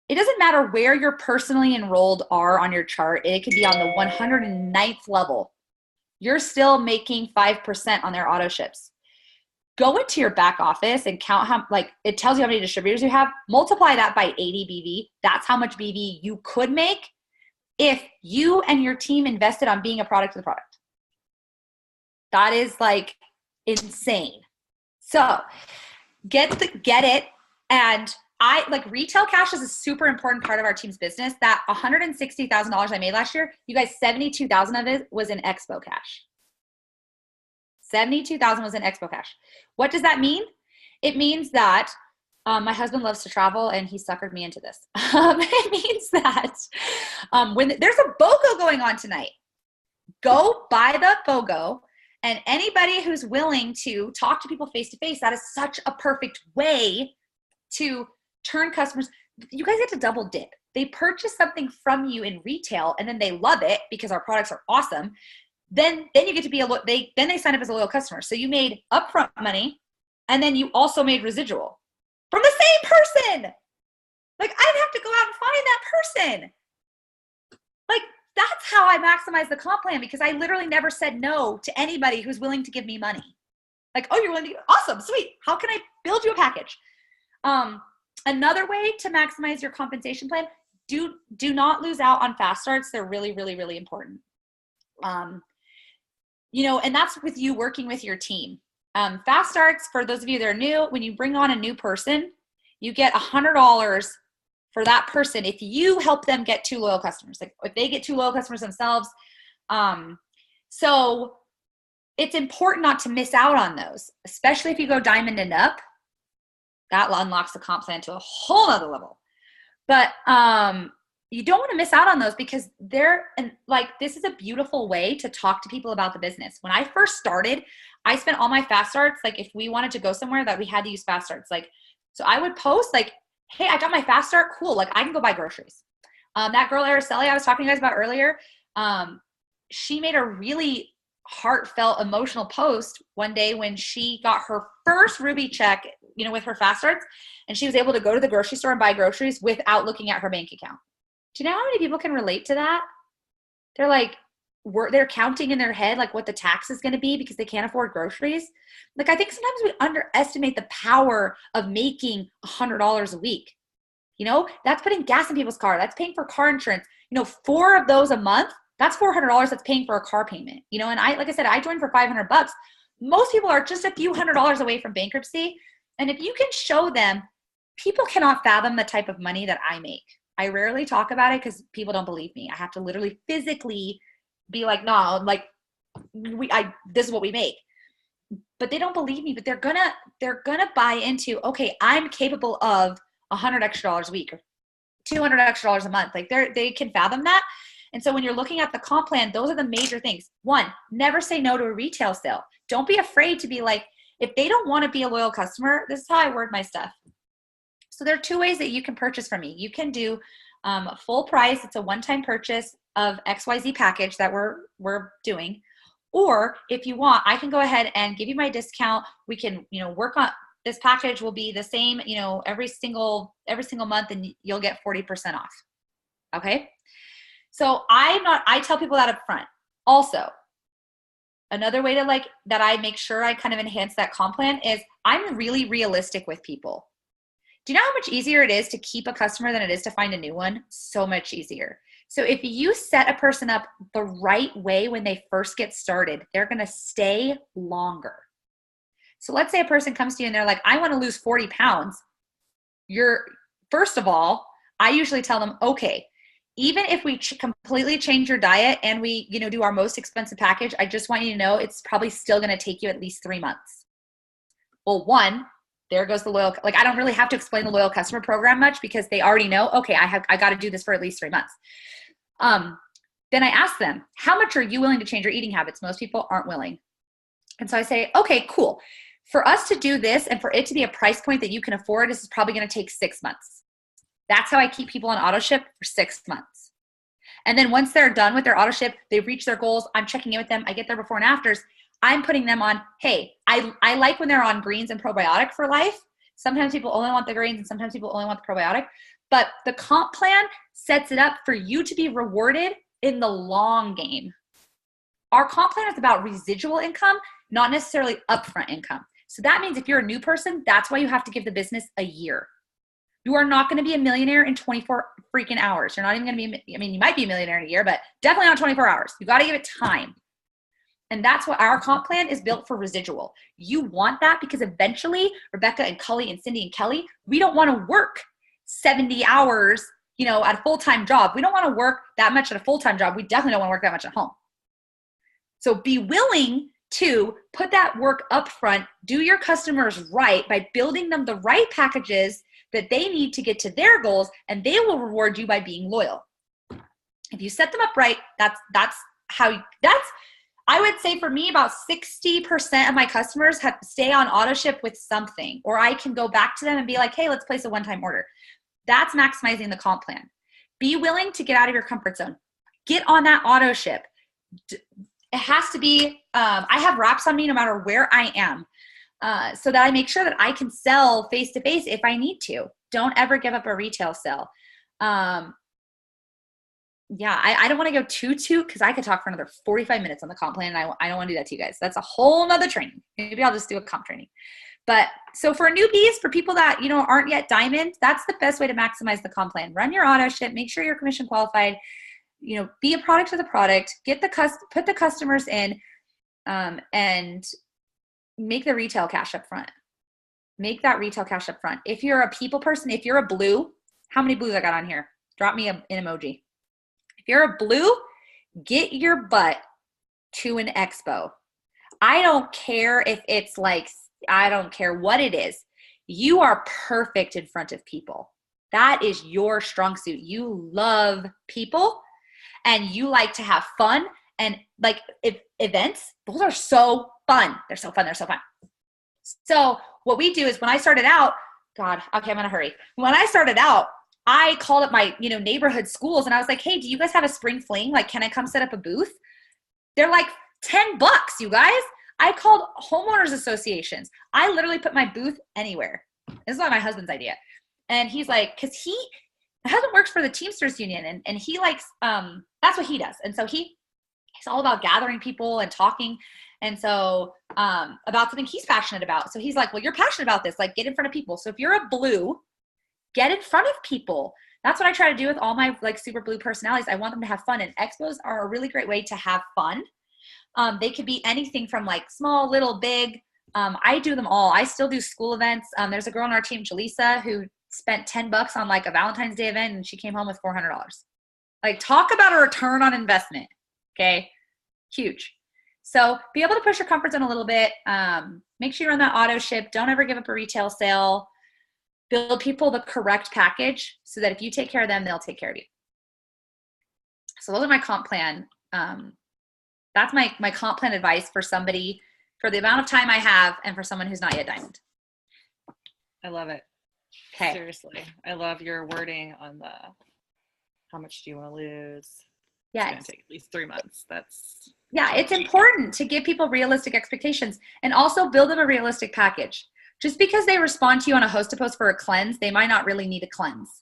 It doesn't matter where your personally enrolled are on your chart. It could be on the 109th level. You're still making 5% on their auto ships. Go into your back office and count it tells you how many distributors you have. Multiply that by 80 BV. That's how much BV you could make if you and your team invested on being a product of the product. That is like insane. So get it. And retail cash is a super important part of our team's business. That $160,000 I made last year, you guys, 72,000 of it was in expo cash. 72,000 was in expo cash. What does that mean? It means that my husband loves to travel and he suckered me into this. It means that when there's a BOGO going on tonight, go buy the BOGO. And anybody who's willing to talk to people face to face, that is such a perfect way to turn customers. You guys get to double dip. They purchase something from you in retail and then they love it because our products are awesome. Then you get to be then they sign up as a loyal customer. So you made upfront money and then you also made residual from the same person. Like, I'd have to go out and find that person. Like, that's how I maximize the comp plan, because I literally never said no to anybody who's willing to give me money. Like, oh, you're willing to, awesome, sweet. How can I build you a package? Another way to maximize your compensation plan, do not lose out on fast starts. They're really, really, really important. And that's with you working with your team. Fast starts, for those of you that are new, when you bring on a new person, you get $100 for that person if you help them get 2 loyal customers. Like, if they get 2 loyal customers themselves. So it's important not to miss out on those, especially if you go diamond and up. That unlocks the comp plan to a whole nother level. But you don't want to miss out on those, because this is a beautiful way to talk to people about the business. When I first started, I spent all my fast starts, like, if we wanted to go somewhere that we had to use fast starts, like, so I would post like, hey, I got my fast start. Cool. Like, I can go buy groceries. That girl Araceli I was talking to you guys about earlier, she made a really heartfelt, emotional post one day when she got her first Ruby check, with her fast starts, and she was able to go to the grocery store and buy groceries without looking at her bank account. Do you know how many people can relate to that? They're like, they're counting in their head like what the tax is going to be because they can't afford groceries. Like, I think sometimes we underestimate the power of making $100 a week. That's putting gas in people's car. That's paying for car insurance. 4 of those a month, that's $400 that's paying for a car payment. And like I said, I joined for $500. Most people are just a few $100s away from bankruptcy. And if you can show them, people cannot fathom the type of money that I make. I rarely talk about it because people don't believe me. I have to literally physically be like, no, like, this is what we make. But they don't believe me, but they're gonna buy into, okay, I'm capable of $100 extra a week or $200 extra a month. Like, they can fathom that. And so when you're looking at the comp plan, those are the major things. 1, never say no to a retail sale. Don't be afraid to be like, if they don't want to be a loyal customer, this is how I word my stuff. So there are 2 ways that you can purchase from me. You can do full price. It's a one-time purchase of XYZ package that we're doing. Or if you want, I can go ahead and give you my discount. We can, work on this package will be the same, every single month, and you'll get 40% off. Okay. So I tell people that up front. Also, another way to that I make sure I kind of enhance that comp plan is I'm really realistic with people. Do you know how much easier it is to keep a customer than it is to find a new one? So much easier. So if you set a person up the right way when they first get started, they're going to stay longer. So let's say a person comes to you and they're like, I want to lose 40 pounds. First of all, I usually tell them, okay, even if we completely change your diet and we, do our most expensive package, I just want you to know it's probably still going to take you at least 3 months. Well, one, there goes the loyal, I don't really have to explain the loyal customer program much because they already know, okay, I got to do this for at least 3 months. Then I ask them, how much are you willing to change your eating habits? Most people aren't willing. And so I say, okay, cool. For us to do this and for it to be a price point that you can afford, this is probably going to take 6 months. That's how I keep people on auto ship for 6 months. And then once they're done with their auto ship, they've reached their goals. I'm checking in with them. I get their before and afters. I'm putting them on, hey, I like when they're on greens and probiotic for life. Sometimes people only want the greens and sometimes people only want the probiotic. But the comp plan sets it up for you to be rewarded in the long game. Our comp plan is about residual income, not necessarily upfront income. So that means if you're a new person, that's why you have to give the business a year. You are not going to be a millionaire in 24 freaking hours. You're not even going to be, you might be a millionaire in a year, but definitely not 24 hours. You got to give it time. And that's what our comp plan is built for residual. You want that because eventually Rebecca and Cully and Cindy and Kelly, we don't want to work 70 hours, at a full-time job. We don't want to work that much at a full-time job. We definitely don't want to work that much at home. So be willing to put that work up front, do your customers right by building them the right packages that they need to get to their goals, and they will reward you by being loyal. If you set them up right, that's I would say for me, about 60% of my customers stay on auto ship with something, or I can go back to them and be like, hey, let's place a one-time order. That's maximizing the comp plan. Be willing to get out of your comfort zone. Get on that auto ship. It has to be, I have wraps on me no matter where I am, so that I make sure that I can sell face-to-face if I need to. Don't ever give up a retail sale. I don't want to go too because I could talk for another 45 minutes on the comp plan, and I don't want to do that to you guys. That's a whole nother training. Maybe I'll just do a comp training. But so for newbies, for people that aren't yet diamond, that's the best way to maximize the comp plan. Run your auto ship, make sure you're commission qualified, be a product of the product, put the customers in, and make the retail cash up front. Make that retail cash up front. If you're a people person, if you're a blue, how many blues I got on here? Drop me an emoji. If you're a blue, get your butt to an expo. I don't care if it's I don't care what it is. You are perfect in front of people. That is your strong suit. You love people and you like to have fun. And events, those are so fun. They're so fun. They're so fun. So what we do is when I started out, I'm going to hurry. When I started out, I called up my, neighborhood schools and I was like, hey, do you guys have a spring fling? Can I come set up a booth? They're like $10, you guys. I called homeowners associations. I literally put my booth anywhere. This is not my husband's idea. And he's like, my husband works for the Teamsters Union and he likes, that's what he does. And so he's all about gathering people and talking. And so about something he's passionate about. So he's like, well, you're passionate about this. Get in front of people. So if you're a blue, get in front of people. That's what I try to do with all my super blue personalities. I want them to have fun. And expos are a really great way to have fun. They could be anything from small, little, big. I do them all. I still do school events. There's a girl on our team, Jaleesa, who spent $10 on a Valentine's Day event and she came home with $400. Talk about a return on investment. Okay. Huge. So be able to push your comfort zone a little bit. Make sure you run that auto ship. Don't ever give up a retail sale. Build people the correct package so that if you take care of them, they'll take care of you. So those are my comp plan. That's my comp plan advice for somebody, for the amount of time I have and for someone who's not yet diamond. I love it. Okay. Seriously. I love your wording on the how much do you want to lose? Yeah. It's going to take at least 3 months. It's important to give people realistic expectations and also build them a realistic package. Just because they respond to you on a host to post for a cleanse, they might not really need a cleanse.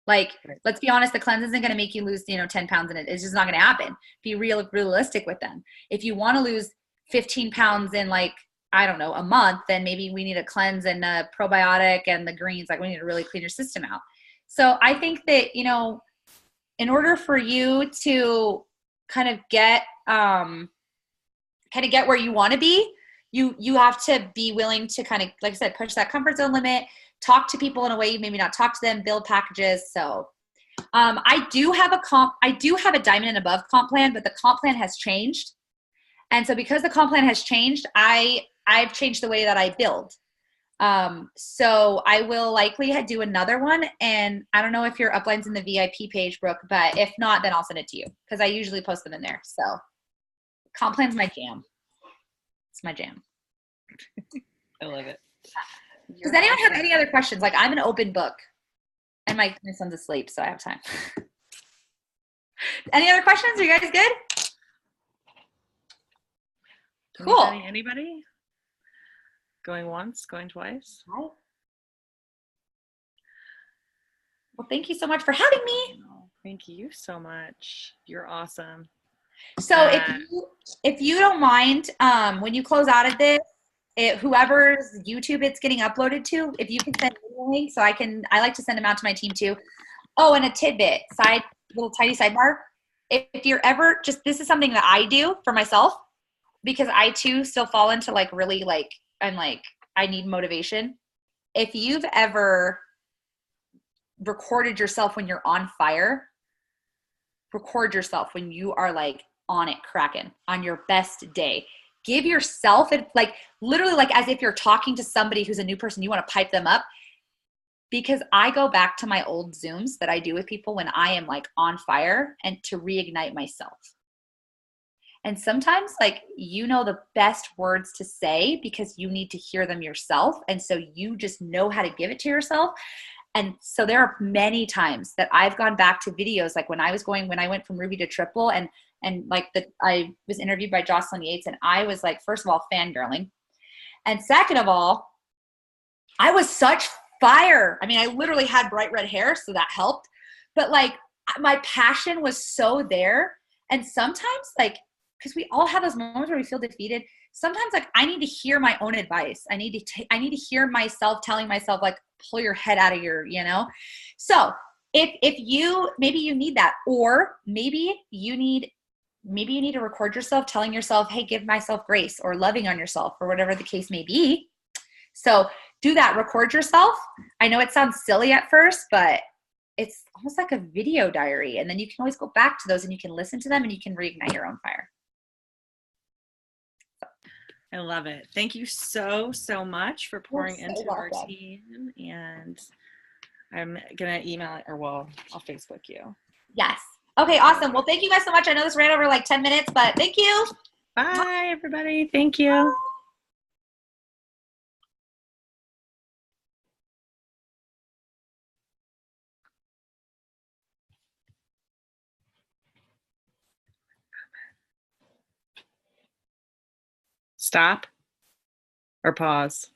Let's be honest, the cleanse isn't going to make you lose, 10 pounds in it. It's just not going to happen. Be realistic with them. If you want to lose 15 pounds in I don't know, a month, then maybe we need a cleanse and a probiotic and the greens. Like we need to really clean your system out. So I think that, you know, in order for you to kind of get where you want to be, you have to be willing to kind of, like I said, push that comfort zone limit, talk to people in a way you maybe not talk to them, build packages. So I do have a diamond and above comp plan, but the comp plan has changed. And so because the comp plan has changed, I've changed the way that I build. So I will likely do another one. And I don't know if your upline's in the VIP page, Brooke, but if not, then I'll send it to you because I usually post them in there. So comp plan's my jam. It's my jam. I love it. Does anyone have any other questions? Like I'm an open book and my son's asleep, so I have time. Any other questions? Are you guys good? Cool. Anybody? Going once, going twice? Right. Well, thank you so much for having me. Thank you so much. You're awesome. So if you don't mind, when you close out of this, whoever's YouTube it's getting uploaded to, if you can send me a link so I like to send them out to my team too. Oh, and a tidbit, little tiny sidebar. If you're ever this is something that I do for myself because I too still fall into really I need motivation. If you've ever recorded yourself when you're on fire, record yourself when you are on it cracking on your best day. Give yourself literally as if you're talking to somebody who's a new person, you want to pipe them up. Because I go back to my old Zooms that I do with people when I am on fire and to reignite myself. And sometimes the best words to say because you need to hear them yourself. And so you just know how to give it to yourself. And so there are many times that I've gone back to videos when I went from Ruby to Triple and I was interviewed by Jocelyn Yates and I was first of all, fangirling. And second of all, I was such fire. I mean, I literally had bright red hair, so that helped. But my passion was so there. And sometimes because we all have those moments where we feel defeated. Sometimes I need to hear my own advice. I need to hear myself telling myself pull your head out of your, So if maybe you need that, or maybe you need to record yourself telling yourself, hey, give myself grace, or loving on yourself, or whatever the case may be. So do that, record yourself. I know it sounds silly at first, but it's almost like a video diary. And then you can always go back to those and you can listen to them and you can reignite your own fire. I love it. Thank you so much for pouring into our team. And I'm going to email it, I'll Facebook you. Yes. Okay, awesome. Well, thank you guys so much. I know this ran over 10 minutes, but thank you. Bye, everybody. Thank you. Bye. Stop or pause.